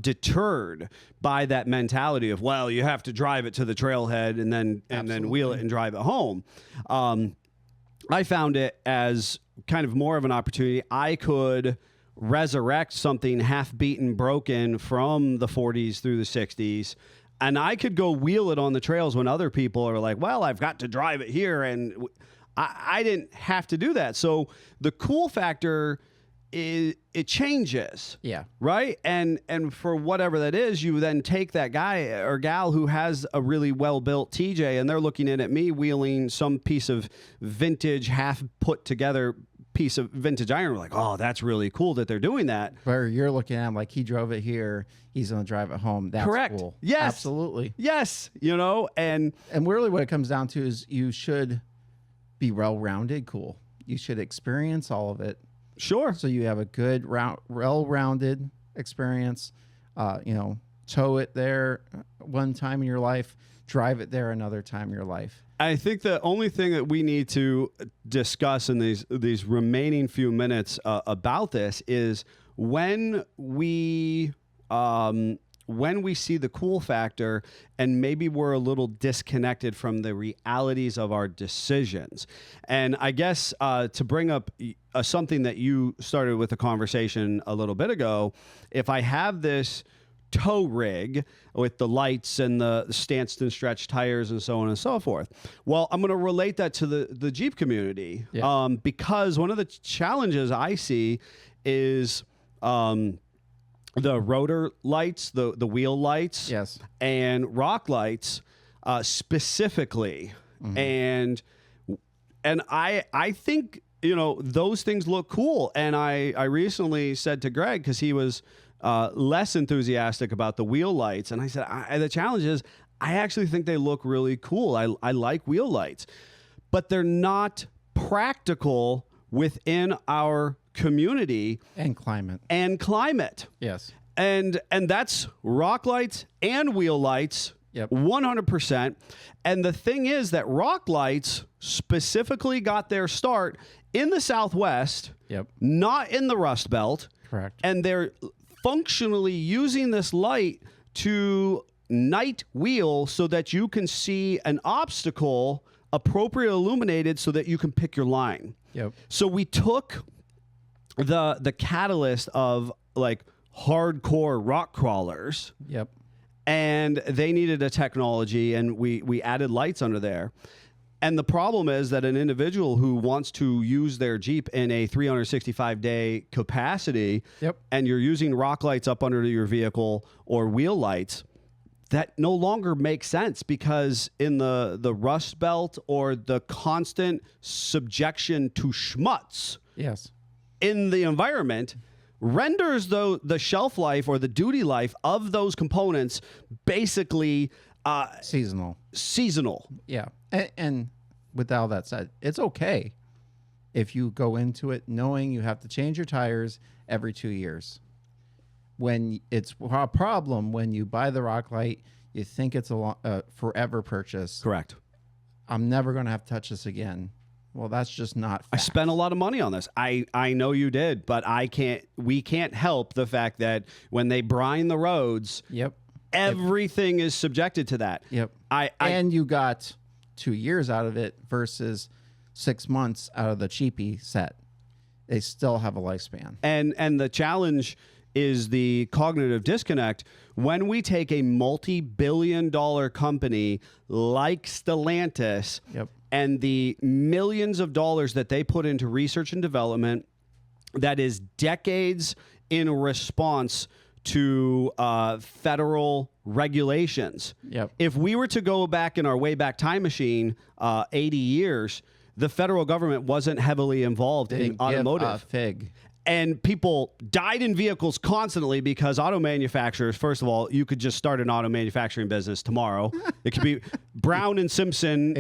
Speaker 2: deterred by that mentality of, well, you have to drive it to the trailhead and then wheel it and drive it home. I found it as kind of more of an opportunity. I could resurrect something half beaten, broken from the 40s through the 60s, and I could go wheel it on the trails when other people are like, well, I've got to drive it here. And I didn't have to do that. So the cool factor is it changes.
Speaker 4: Yeah.
Speaker 2: Right. And for whatever that is, you then take that guy or gal who has a really well-built TJ and they're looking at me wheeling some piece of vintage, half put together piece of vintage iron. We're like, oh, that's really cool that they're doing that.
Speaker 4: Where you're looking at him like he drove it here, he's going to drive it home. That's
Speaker 2: Correct.
Speaker 4: cool.
Speaker 2: Yes.
Speaker 4: Absolutely.
Speaker 2: Yes. And
Speaker 4: really what it comes down to is you should be well-rounded cool. You should experience all of it.
Speaker 2: Sure.
Speaker 4: So you have a good, well-rounded experience. Tow it there one time in your life, drive it there another time in your life.
Speaker 2: I think the only thing that we need to discuss in these remaining few minutes about this is when we see the cool factor and maybe we're a little disconnected from the realities of our decisions. And I guess to bring up something that you started with the conversation a little bit ago, if I have this tow rig with the lights and the stanced and stretched tires and so on and so forth. Well, I'm going to relate that to the Jeep community because one of the challenges I see is the rotor lights, the wheel lights,
Speaker 4: yes,
Speaker 2: and rock lights specifically. And I think those things look cool. And I recently said to Greg, because he was less enthusiastic about the wheel lights. And I said, the challenge is I actually think they look really cool. I like wheel lights, but they're not practical within our community
Speaker 4: and climate.
Speaker 2: Yes. And that's rock lights and wheel lights.
Speaker 4: Yep.
Speaker 2: 100%. And the thing is that rock lights specifically got their start in the Southwest, not in the Rust Belt.
Speaker 4: Correct.
Speaker 2: And they're functionally using this light to night wheel so that you can see an obstacle appropriately illuminated so that you can pick your line.
Speaker 4: Yep.
Speaker 2: So we took the catalyst of like hardcore rock crawlers.
Speaker 4: Yep.
Speaker 2: And they needed a technology, and we added lights under there. And the problem is that an individual who wants to use their Jeep in a 365-day capacity, and you're using rock lights up under your vehicle or wheel lights, that no longer makes sense because in the Rust Belt or the constant subjection to schmutz in the environment renders the shelf life or the duty life of those components basically seasonal.
Speaker 4: Yeah. And with all that said, it's okay if you go into it knowing you have to change your tires every 2 years. When it's a problem when you buy the rock light, you think it's a forever purchase.
Speaker 2: Correct.
Speaker 4: I'm never going to have to touch this again. Well, that's just not fact.
Speaker 2: I spent a lot of money on this. I know you did, but we can't help the fact that when they brine the roads, everything is subjected to that. And
Speaker 4: you got 2 years out of it versus 6 months out of the cheapie set. They still have a lifespan.
Speaker 2: And the challenge is the cognitive disconnect. When we take a multi-billion-dollar company like Stellantis and the millions of dollars that they put into research and development, that is decades in response to federal regulations. If we were to go back in our way back time machine 80 years, the federal government wasn't heavily involved in automotive. And people died in vehicles constantly because auto manufacturers, first of all, you could just start an auto manufacturing business tomorrow. It could be Brown and Simpson,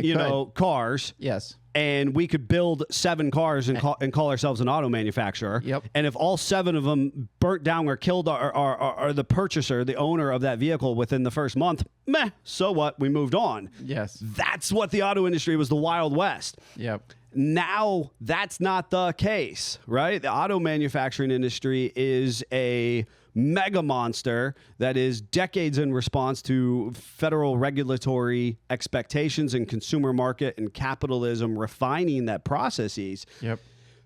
Speaker 2: cars.
Speaker 4: Yes.
Speaker 2: And we could build 7 cars and call ourselves an auto manufacturer. And if all 7 of them burnt down or killed our the purchaser, the owner of that vehicle within the first month, so what? We moved on. That's what the auto industry was, the Wild West. Now that's not the case, right? The auto manufacturing industry is a mega monster that is decades in response to federal regulatory expectations and consumer market and capitalism refining that processes.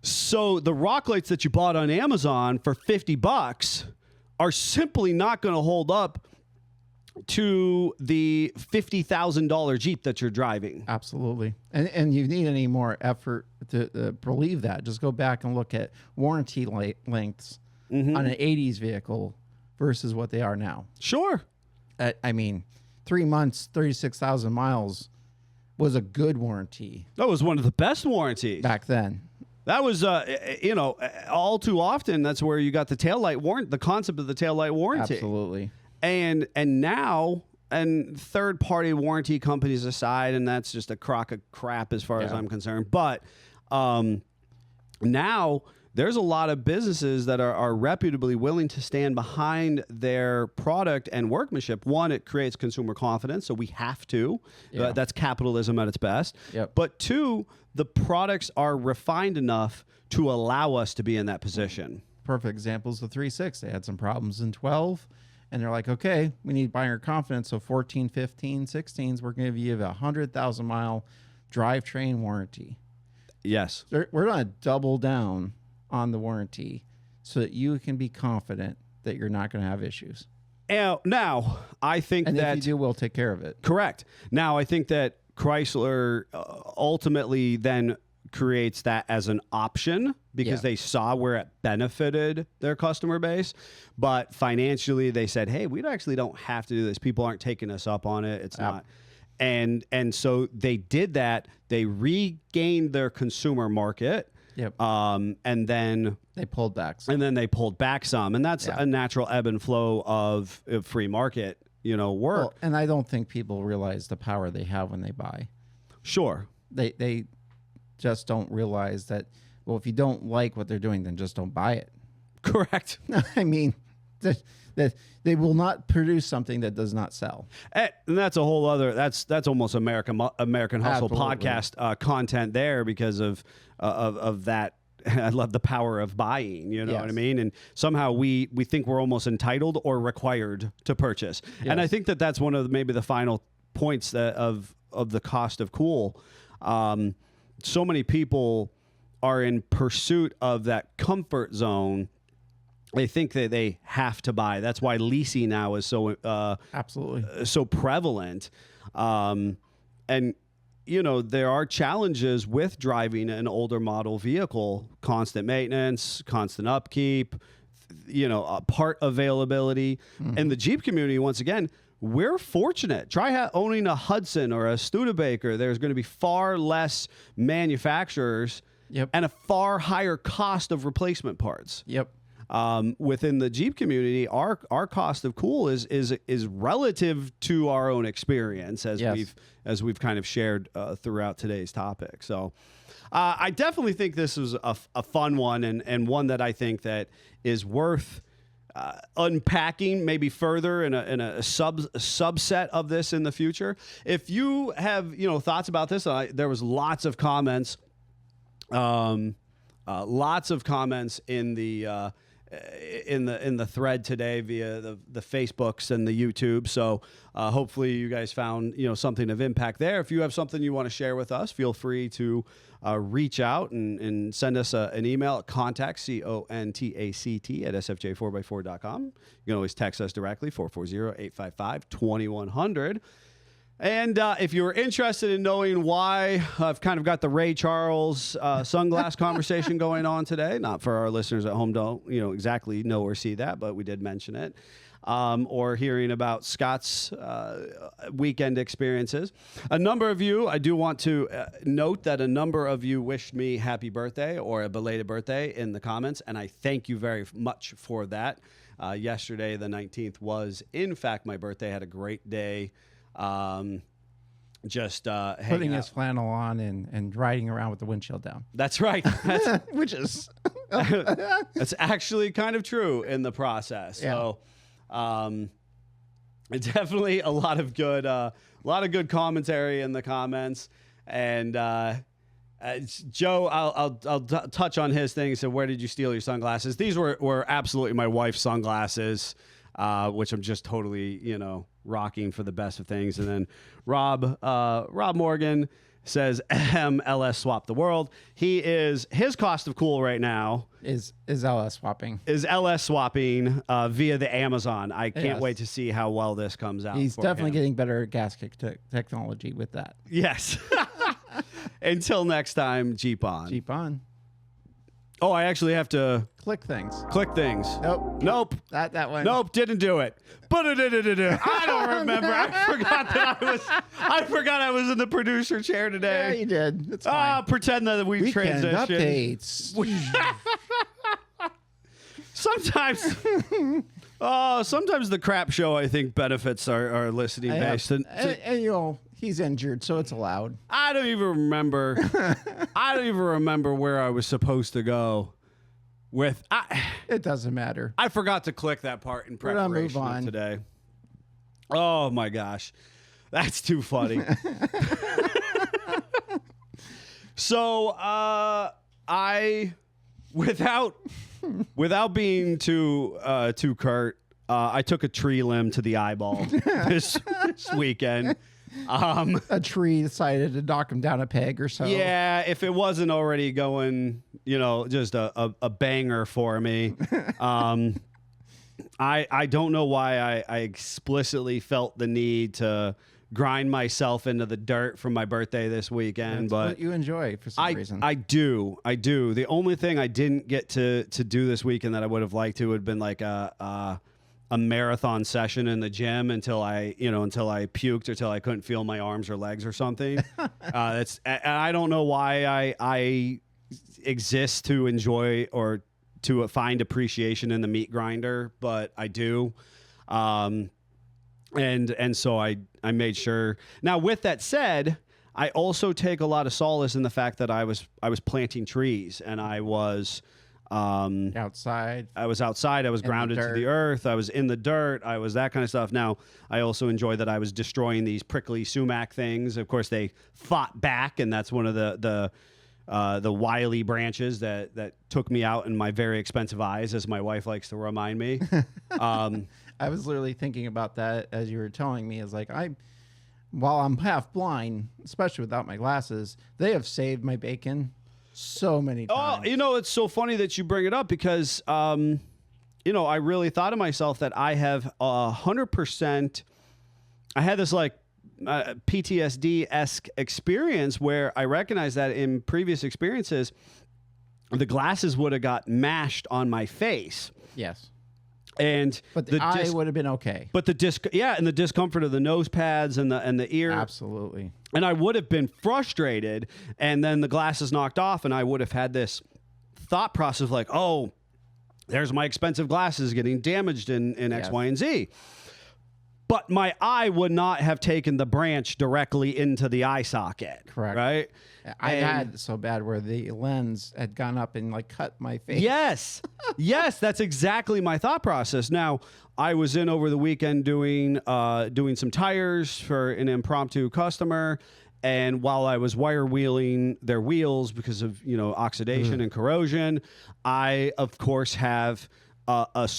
Speaker 2: So the rock lights that you bought on Amazon for $50 are simply not going to hold up to the $50,000 Jeep that you're driving.
Speaker 4: Absolutely. And you need any more effort to believe that. Just go back and look at warranty lengths on an 80s vehicle versus what they are now.
Speaker 2: Sure.
Speaker 4: I mean, 3 months, 36,000 miles was a good warranty.
Speaker 2: That was one of the best warranties.
Speaker 4: Back then.
Speaker 2: That was, all too often. That's where you got the taillight warrant, the concept of the taillight warranty.
Speaker 4: Absolutely.
Speaker 2: And now, and third-party warranty companies aside, and that's just a crock of crap as far as I'm concerned. But now there's a lot of businesses that are reputably willing to stand behind their product and workmanship. One, it creates consumer confidence, so we have to. That's capitalism at its best.
Speaker 4: Yep.
Speaker 2: But two, the products are refined enough to allow us to be in that position.
Speaker 4: Perfect examples of 3.6. They had some problems in 12, and they're like, okay, we need buyer confidence. So 14, 15, 16s, we're going to give you a 100,000-mile drivetrain warranty.
Speaker 2: Yes.
Speaker 4: We're going to double down on the warranty so that you can be confident that you're not going to have issues.
Speaker 2: Now, I think
Speaker 4: and
Speaker 2: that...
Speaker 4: if you do, we'll take care of it.
Speaker 2: Correct. Now, I think that Chrysler ultimately then creates that as an option because they saw where it benefited their customer base. But financially, they said, hey, we actually don't have to do this. People aren't taking us up on it. It's not. And so they did that. They regained their consumer market.
Speaker 4: Yep.
Speaker 2: And then
Speaker 4: they pulled back some.
Speaker 2: And then they pulled back some. And that's a natural ebb and flow of free market, work.
Speaker 4: Well, and I don't think people realize the power they have when they buy.
Speaker 2: Sure.
Speaker 4: They just don't realize that, well, if you don't like what they're doing, then just don't buy it.
Speaker 2: Correct.
Speaker 4: I mean, that they will not produce something that does not sell.
Speaker 2: And that's a whole other, that's almost American Hustle podcast content there because of that. I love the power of buying, you know what I mean? And somehow we think we're almost entitled or required to purchase. Yes. And I think that that's one of maybe the final points of the cost of cool. So many people are in pursuit of that comfort zone. They think that they have to buy. That's why leasing now is so
Speaker 4: absolutely
Speaker 2: so prevalent. And there are challenges with driving an older model vehicle: constant maintenance, constant upkeep, part availability. And the Jeep community, once again, we're fortunate. Try owning a Hudson or a Studebaker. There's going to be far less manufacturers and a far higher cost of replacement parts.
Speaker 4: Yep.
Speaker 2: Within the Jeep community, our cost of cool is relative to our own experience as we've kind of shared throughout today's topic. So I definitely think this is a fun one and one that I think that is worth unpacking maybe further in a subset of this in the future. If you have thoughts about this, there was lots of comments in the thread today via the Facebooks and the YouTube. So hopefully you guys found something of impact there. If you have something you want to share with us, feel free to reach out and send us an email at contact CONTACT at sfj4x4.com. You can always text us directly 440-855-2100. And if you're interested in knowing why I've kind of got the Ray Charles sunglass conversation going on today, not for our listeners at home don't exactly know or see that, but we did mention it, or hearing about Scott's weekend experiences. A number of you, I do want to note that a number of you wished me happy birthday or a belated birthday in the comments, and I thank you very much for that. Yesterday, the 19th, was in fact my birthday. I had a great day. Just
Speaker 4: putting his flannel on and riding around with the windshield down.
Speaker 2: That's right.
Speaker 4: Which is
Speaker 2: that's actually kind of true in the process. So definitely a lot of good commentary in the comments. And Joe, I'll touch on his thing. So where did you steal your sunglasses? These were absolutely my wife's sunglasses, which I'm just totally rocking for the best of things. And then Rob Morgan says LS swap the world. His cost of cool right now
Speaker 4: is LS swapping.
Speaker 2: Is LS swapping via the Amazon. I can't wait to see how well this comes out.
Speaker 4: He's definitely getting better at gasket technology with that.
Speaker 2: Yes. Until next time, Jeep on.
Speaker 4: Jeep on.
Speaker 2: Oh, I actually have to
Speaker 4: Click things.
Speaker 2: click things.
Speaker 4: Nope.
Speaker 2: Nope.
Speaker 4: That one.
Speaker 2: Nope, didn't do it. I don't remember. I forgot I was in the producer chair
Speaker 4: Yeah,
Speaker 2: today.
Speaker 4: you did. It's fine.
Speaker 2: Pretend that we
Speaker 4: Weekend
Speaker 2: transitioned.
Speaker 4: updates.
Speaker 2: Sometimes the crap show, I think, benefits our listening base.
Speaker 4: and, you know, he's injured, so it's allowed.
Speaker 2: I don't even remember. I don't even remember where I was supposed to go with.
Speaker 4: It doesn't matter.
Speaker 2: I forgot to click that part in
Speaker 4: We're gonna move
Speaker 2: preparation of
Speaker 4: on.
Speaker 2: today. Oh my gosh, that's too funny. So I, without being too curt, I took a tree limb to the eyeball this weekend.
Speaker 4: A tree decided to knock him down a peg or so.
Speaker 2: Yeah, if it wasn't already going, just a banger for me. I don't know why I explicitly felt the need to grind myself into the dirt for my birthday this weekend,
Speaker 4: That's
Speaker 2: but
Speaker 4: what you enjoy for some reason.
Speaker 2: I do. The only thing I didn't get to do this weekend that I would have liked to would have been like a marathon session in the gym until I puked or till I couldn't feel my arms or legs or something. I don't know why I exist to enjoy or to find appreciation in the meat grinder, but I do. And so I made sure. Now, with that said, I also take a lot of solace in the fact that I was planting trees and I was
Speaker 4: outside.
Speaker 2: I was outside. I was grounded to the earth. I was in the dirt. I was that kind of stuff. Now, I also enjoy that I was destroying these prickly sumac things. Of course, they fought back, and that's one of the wily branches that took me out in my very expensive eyes, as my wife likes to remind me.
Speaker 4: I was literally thinking about that as you were telling me. It's like while I'm half blind, especially without my glasses, they have saved my bacon so many times.
Speaker 2: Oh, it's so funny that you bring it up because, I really thought to myself that I have 100%. I had this like PTSD-esque experience where I recognized that in previous experiences, the glasses would have got mashed on my face.
Speaker 4: Yes.
Speaker 2: But
Speaker 4: the eye would have been okay.
Speaker 2: But the discomfort of the nose pads and the ear.
Speaker 4: Absolutely.
Speaker 2: And I would have been frustrated, and then the glasses knocked off, and I would have had this thought process like, oh, there's my expensive glasses getting damaged in X, Y, and Z. But my eye would not have taken the branch directly into the eye socket.
Speaker 4: Correct.
Speaker 2: Right?
Speaker 4: I had so bad where the lens had gone up and like cut my face.
Speaker 2: Yes. Yes, that's exactly my thought process. Now, I was in over the weekend doing some tires for an impromptu customer, and while I was wire wheeling their wheels because of, oxidation and corrosion, I of course have a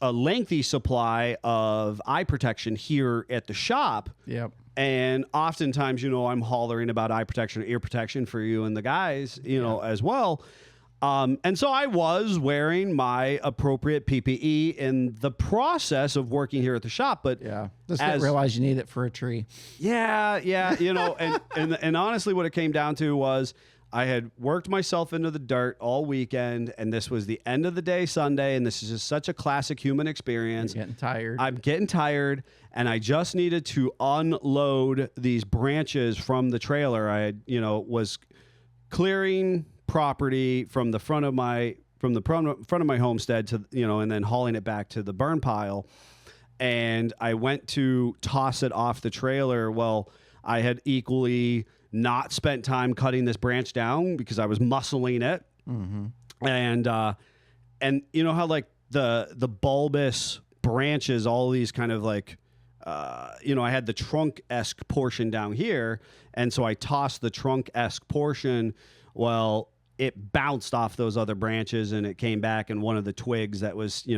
Speaker 2: lengthy supply of eye protection here at the shop.
Speaker 4: Yep.
Speaker 2: And oftentimes, I'm hollering about eye protection or ear protection for you and the guys, as well. And so I was wearing my appropriate PPE in the process of working here at the shop. But
Speaker 4: just didn't realize you need it for a tree.
Speaker 2: Yeah. And honestly, what it came down to was I had worked myself into the dirt all weekend, and this was the end of the day Sunday, and this is just such a classic human experience.
Speaker 4: You're getting tired.
Speaker 2: I'm getting tired, and I just needed to unload these branches from the trailer. I had, was clearing property from the front of my homestead to, and then hauling it back to the burn pile. And I went to toss it off the trailer. Well, I had equally not spent time cutting this branch down because I was muscling it. Mm-hmm. And you know how like the bulbous branches, all these kind of like, I had the trunk-esque portion down here. And so I tossed the trunk-esque portion. Well, it bounced off those other branches and it came back, and one of the twigs that was,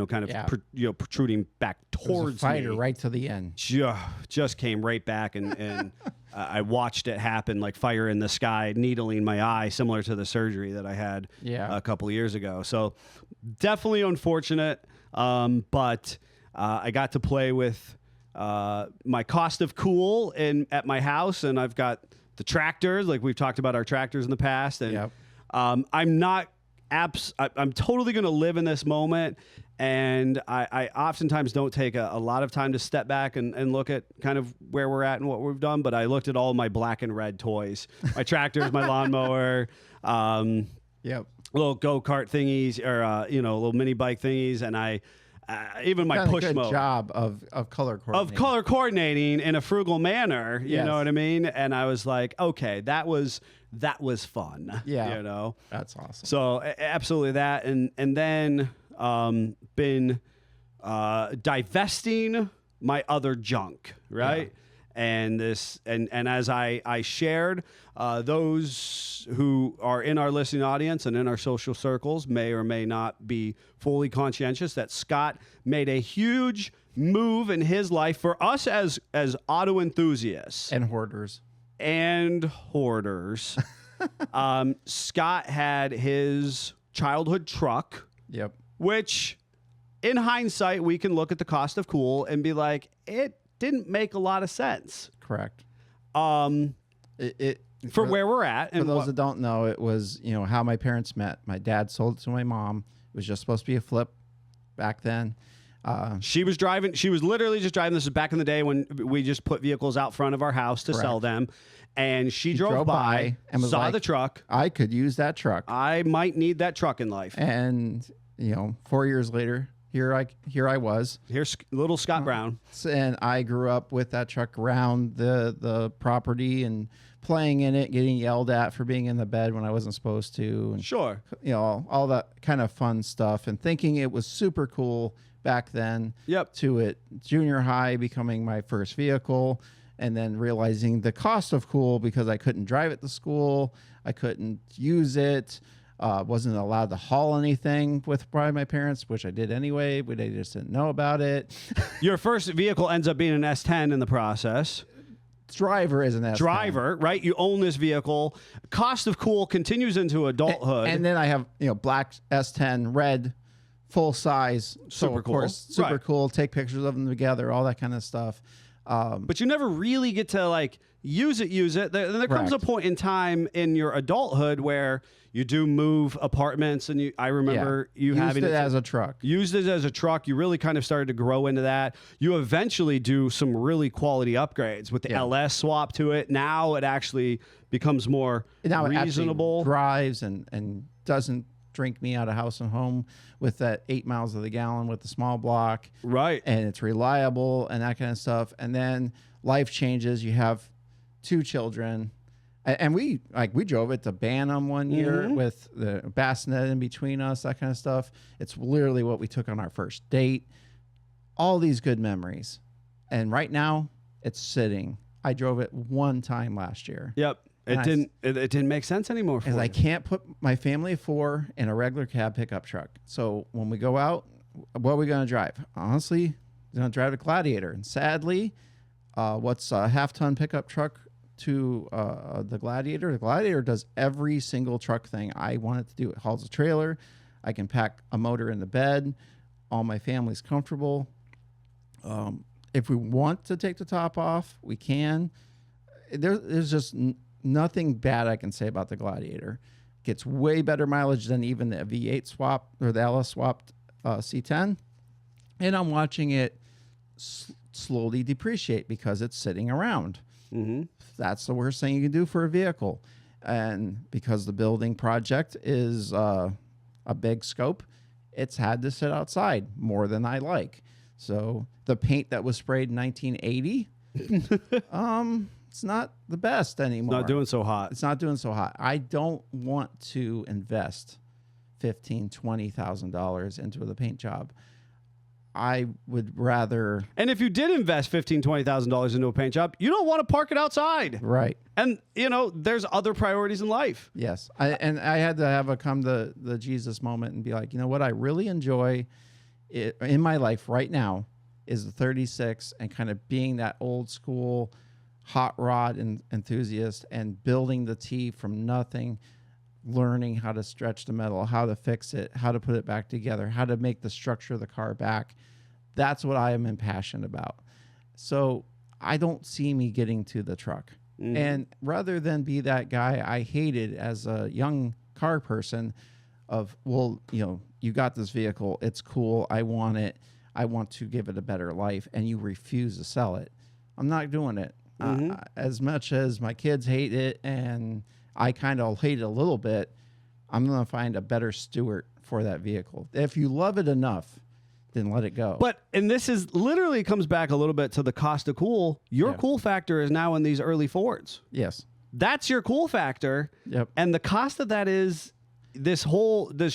Speaker 2: protruding back towards
Speaker 4: fighter
Speaker 2: me,
Speaker 4: right to the end.
Speaker 2: Just came right back, and I watched it happen like fire in the sky, needling my eye, similar to the surgery that I had a couple of years ago. So definitely unfortunate, but I got to play with my cost of cool at my house, and I've got the tractors, like we've talked about our tractors in the past, and I'm not I'm totally going to live in this moment. And I oftentimes don't take a lot of time to step back and look at kind of where we're at and what we've done. But I looked at all my black and red toys, my tractors, my lawnmower,
Speaker 4: Yep.
Speaker 2: little go-kart thingies, or little mini bike thingies, and I even my
Speaker 4: Done
Speaker 2: push
Speaker 4: a good
Speaker 2: mower.
Speaker 4: job of color coordinating.
Speaker 2: Of color coordinating in a frugal manner, you
Speaker 4: Yes.
Speaker 2: know what I mean? And I was like, okay, that was fun.
Speaker 4: Yeah.
Speaker 2: You know?
Speaker 4: That's awesome.
Speaker 2: So absolutely that. And then been divesting my other junk, right? And this and as I shared, those who are in our listening audience and in our social circles may or may not be fully conscientious that Scott made a huge move in his life for us as auto enthusiasts
Speaker 4: And hoarders.
Speaker 2: and hoarders. Scott had his childhood truck,
Speaker 4: Yep.
Speaker 2: which in hindsight we can look at the cost of cool and be like, it didn't make a lot of sense.
Speaker 4: Correct.
Speaker 2: For where we're at.
Speaker 4: For
Speaker 2: And
Speaker 4: those
Speaker 2: what-
Speaker 4: that don't know, it was, how my parents met. My dad sold it to my mom. It was just supposed to be a flip back then.
Speaker 2: she was literally just driving. This is back in the day when we just put vehicles out front of our house to sell them. And she drove by
Speaker 4: and was
Speaker 2: saw
Speaker 4: like,
Speaker 2: the truck.
Speaker 4: I could use that truck.
Speaker 2: I might need that truck in life.
Speaker 4: And, 4 years later, here I was.
Speaker 2: Here's little Scott Brown.
Speaker 4: And I grew up with that truck around the property and playing in it, getting yelled at for being in the bed when I wasn't supposed to. And,
Speaker 2: Sure.
Speaker 4: all that kind of fun stuff, and thinking it was super cool back then.
Speaker 2: Yep.
Speaker 4: To it, junior high becoming my first vehicle, and then realizing the cost of cool because I couldn't drive it to school. I couldn't use it. Wasn't allowed to haul anything by my parents, which I did anyway, but they just didn't know about it.
Speaker 2: Your first vehicle ends up being an S10 in the process.
Speaker 4: Driver is an S10.
Speaker 2: Driver, right? You own this vehicle. Cost of cool continues into adulthood.
Speaker 4: And then I have, black S10, red, full size. So
Speaker 2: Super
Speaker 4: of
Speaker 2: cool.
Speaker 4: course, super
Speaker 2: Right.
Speaker 4: cool. Take pictures of them together, all that kind of stuff.
Speaker 2: But you never really get to use it. There comes a
Speaker 4: Correct.
Speaker 2: point in time in your adulthood where you do move apartments, and I remember you
Speaker 4: used
Speaker 2: having
Speaker 4: it as a truck.
Speaker 2: Used it as a truck. You really kind of started to grow into that. You eventually do some really quality upgrades with the LS swap to it. Now it actually becomes more
Speaker 4: Now it actually
Speaker 2: reasonable.
Speaker 4: drives and doesn't drink me out of house and home with that 8 miles of the gallon with the small block.
Speaker 2: Right.
Speaker 4: And it's reliable and that kind of stuff. And then life changes. You have 2 children. And we drove it to Bantam one year with the bassinet in between us, that kind of stuff. It's literally what we took on our first date. All these good memories. And right now, it's sitting. I drove it one time last year.
Speaker 2: Yep. It didn't make sense anymore for
Speaker 4: Because I
Speaker 2: you.
Speaker 4: can't put my family of 4 in a regular cab pickup truck. So when we go out, what are we going to drive? Honestly, we're going to drive a Gladiator. And sadly, what's a half-ton pickup truck to the Gladiator? The Gladiator does every single truck thing I want it to do. It hauls a trailer. I can pack a motor in the bed. All my family's comfortable. If we want to take the top off, we can. There's just nothing bad I can say about the Gladiator. Gets way better mileage than even the V8 swap or the LS swapped C10. And I'm watching it slowly depreciate because it's sitting around.
Speaker 2: Mm-hmm.
Speaker 4: That's the worst thing you can do for a vehicle. And because the building project is a big scope, it's had to sit outside more than I like. So the paint that was sprayed in 1980, it's not the best anymore.
Speaker 2: Not doing so hot.
Speaker 4: It's not doing so hot. I don't want to invest $15,000, $20,000 into the paint job. I would rather.
Speaker 2: And if you did invest $15,000, $20,000 into a paint job, you don't want to park it outside.
Speaker 4: Right.
Speaker 2: And, there's other priorities in life.
Speaker 4: Yes. I had to have a come to the Jesus moment and be like, you know what I really enjoy in my life right now is the 36 and kind of being that old school hot rod enthusiast and building the T from nothing, learning how to stretch the metal, how to fix it, how to put it back together, how to make the structure of the car back. That's what I am impassioned about. So I don't see me getting to the truck. And rather than be that guy I hated as a young car person, of, well, you got this vehicle, it's cool, I want it, I want to give it a better life, and you refuse to sell it. I'm not doing it. As much as my kids hate it and I kind of hate it a little bit, I'm going to find a better steward for that vehicle. If you love it enough, then let it go.
Speaker 2: And this is literally comes back a little bit to the cost of cool. Your cool factor is now in these early Fords.
Speaker 4: Yes.
Speaker 2: That's your cool factor.
Speaker 4: Yep.
Speaker 2: And the cost of that is this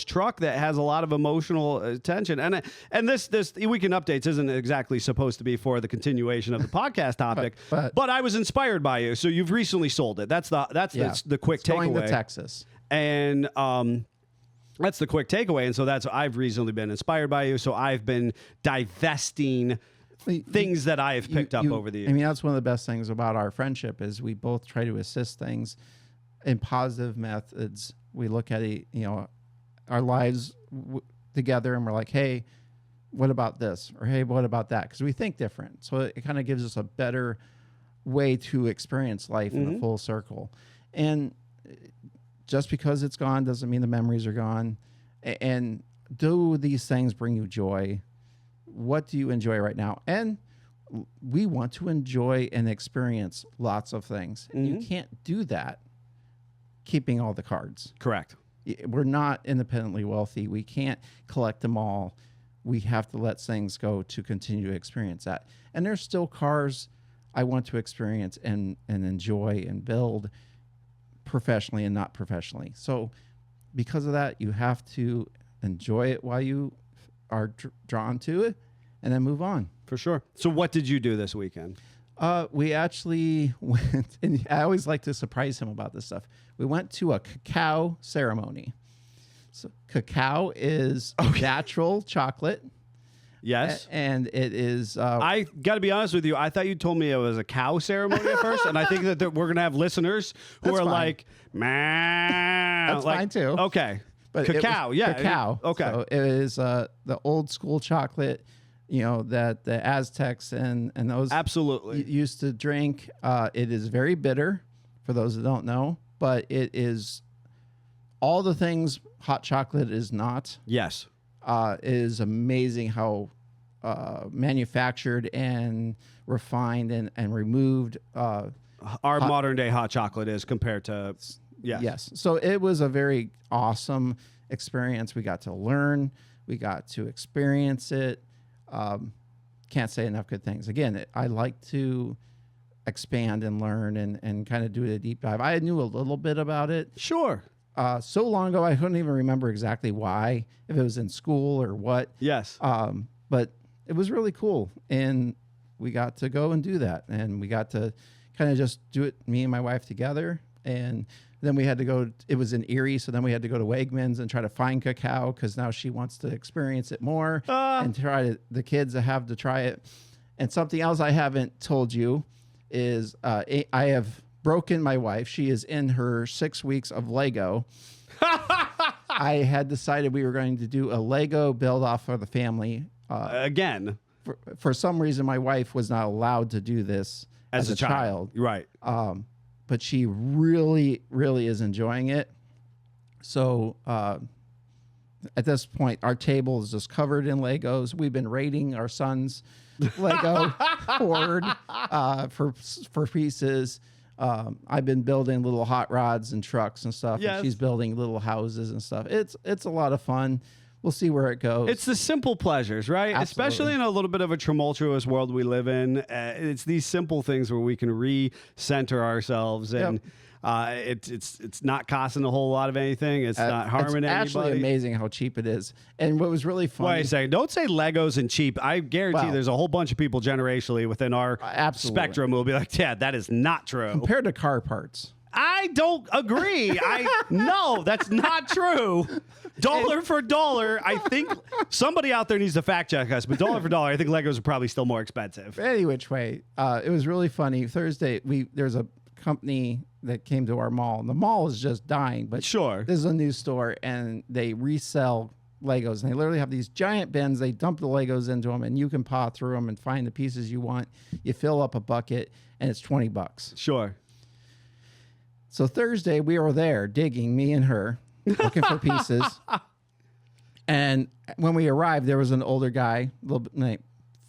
Speaker 2: truck that has a lot of emotional attention. And this Weekend Updates isn't exactly supposed to be for the continuation of the podcast topic, but I was inspired by you. So you've recently sold it. That's the quick takeaway.
Speaker 4: Going to Texas.
Speaker 2: And that's the quick takeaway. And so I've recently been inspired by you. So I've been divesting things that I have picked up over the years.
Speaker 4: I mean, that's one of the best things about our friendship is we both try to assist things in positive methods. We look at our lives together and we're like, hey, what about this? Or hey, what about that? Because we think different. So it kind of gives us a better way to experience life in a full circle. And just because it's gone doesn't mean the memories are gone. And do these things bring you joy? What do you enjoy right now? And we want to enjoy and experience lots of things. And you can't do that keeping all the cards.
Speaker 2: Correct.
Speaker 4: We're not independently wealthy. We can't collect them all. We have to let things go to continue to experience that. And there's still cars I want to experience and enjoy and build professionally and not professionally. So because of that, you have to enjoy it while you are drawn to it and then move on.
Speaker 2: For sure. So what did you do this weekend?
Speaker 4: We actually went, and I always like to surprise him about this stuff. We went to a cacao ceremony. So cacao is natural chocolate.
Speaker 2: Yes.
Speaker 4: And it is...
Speaker 2: I got to be honest with you. I thought you told me it was a cow ceremony at first, and I think that we're going to have listeners who are like, man.
Speaker 4: That's fine too.
Speaker 2: Okay.
Speaker 4: But
Speaker 2: cacao, yeah.
Speaker 4: Cacao.
Speaker 2: Okay.
Speaker 4: So it is the old school chocolate, that the Aztecs and those
Speaker 2: absolutely
Speaker 4: used to drink. It is very bitter, for those that don't know, but it is all the things hot chocolate is not.
Speaker 2: Yes.
Speaker 4: It is amazing how manufactured and refined and removed
Speaker 2: our modern day hot chocolate is compared to
Speaker 4: Yes. So it was a very awesome experience. We got to learn. We got to experience it. Can't say enough good things. Again, I like to expand and learn and kind of do a deep dive. I knew a little bit about it.
Speaker 2: Sure.
Speaker 4: So long ago, I couldn't even remember exactly why, if it was in school or what.
Speaker 2: Yes.
Speaker 4: But it was really cool. And we got to go and do that. And we got to kind of just do it, me and my wife together. And then we had to go, it was in Erie, so then we had to go to Wegmans and try to find cacao because now she wants to experience it more and the kids have to try it. And something else I haven't told you is I have broken my wife. She is in her 6 weeks of Lego. I had decided we were going to do a Lego build off for the family.
Speaker 2: Again.
Speaker 4: For some reason, my wife was not allowed to do this as a child.
Speaker 2: Right.
Speaker 4: But she really, really is enjoying it. So at this point, our table is just covered in Legos. We've been rating our son's Lego board for pieces. I've been building little hot rods and trucks and stuff.
Speaker 2: Yes.
Speaker 4: And she's building little houses and stuff. It's a lot of fun. We'll see where it goes.
Speaker 2: It's the simple pleasures, right?
Speaker 4: Absolutely.
Speaker 2: Especially in a little bit of a tumultuous world we live in. It's these simple things where we can re-center ourselves, and it's not costing a whole lot of anything. It's not harming anybody.
Speaker 4: It's actually amazing how cheap it is. And what was really funny...
Speaker 2: Wait a second. Don't say Legos and cheap. I guarantee there's a whole bunch of people generationally within our spectrum who will be like, yeah, that is not true.
Speaker 4: Compared to car parts.
Speaker 2: I don't agree. No, that's not true. Dollar for dollar, I think somebody out there needs to fact check us, but dollar for dollar, I think Legos are probably still more expensive.
Speaker 4: Any which way, it was really funny. Thursday, there's a company that came to our mall, and the mall is just dying. But
Speaker 2: sure,
Speaker 4: this is a new store, and they resell Legos, and they literally have these giant bins. They dump the Legos into them, and you can paw through them and find the pieces you want. You fill up a bucket, and it's $20.
Speaker 2: Sure.
Speaker 4: So Thursday, we were there digging, me and her. looking for pieces. And when we arrived, there was an older guy, a little bit, like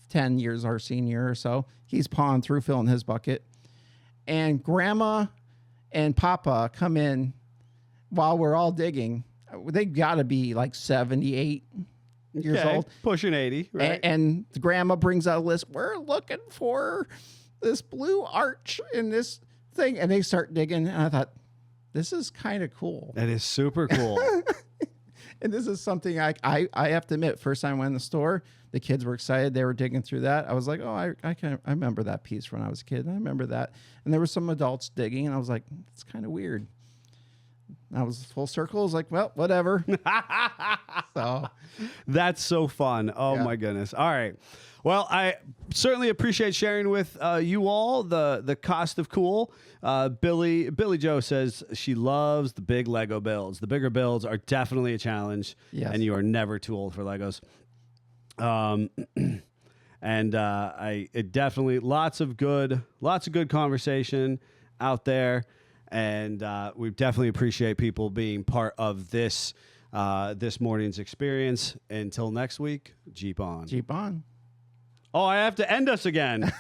Speaker 4: 10 years our senior or so. He's pawing through, filling his bucket. And Grandma and Papa come in while we're all digging. They got to be like 78 years old.
Speaker 2: Pushing 80, right?
Speaker 4: And the Grandma brings out a list. We're looking for this blue arch in this thing. And they start digging. And I thought, this is kind of cool.
Speaker 2: That is super cool.
Speaker 4: And this is something I have to admit, first time I went in the store, the kids were excited. They were digging through that. I was like, oh, I remember that piece when I was a kid. I remember that. And there were some adults digging, and I was like, it's kind of weird. And I was full circle. I was like, well, whatever. So
Speaker 2: That's so fun. Oh,
Speaker 4: Yeah.
Speaker 2: my goodness. All right. Well, I certainly appreciate sharing with you all the cost of cool. Billy Joe says she loves the big Lego builds. The bigger builds are definitely a challenge,
Speaker 4: Yes.
Speaker 2: and you are never too old for Legos. And it definitely lots of good conversation out there, and we definitely appreciate people being part of this morning's experience. Until next week, Jeep on.
Speaker 4: Jeep on.
Speaker 2: Oh, I have to end us again.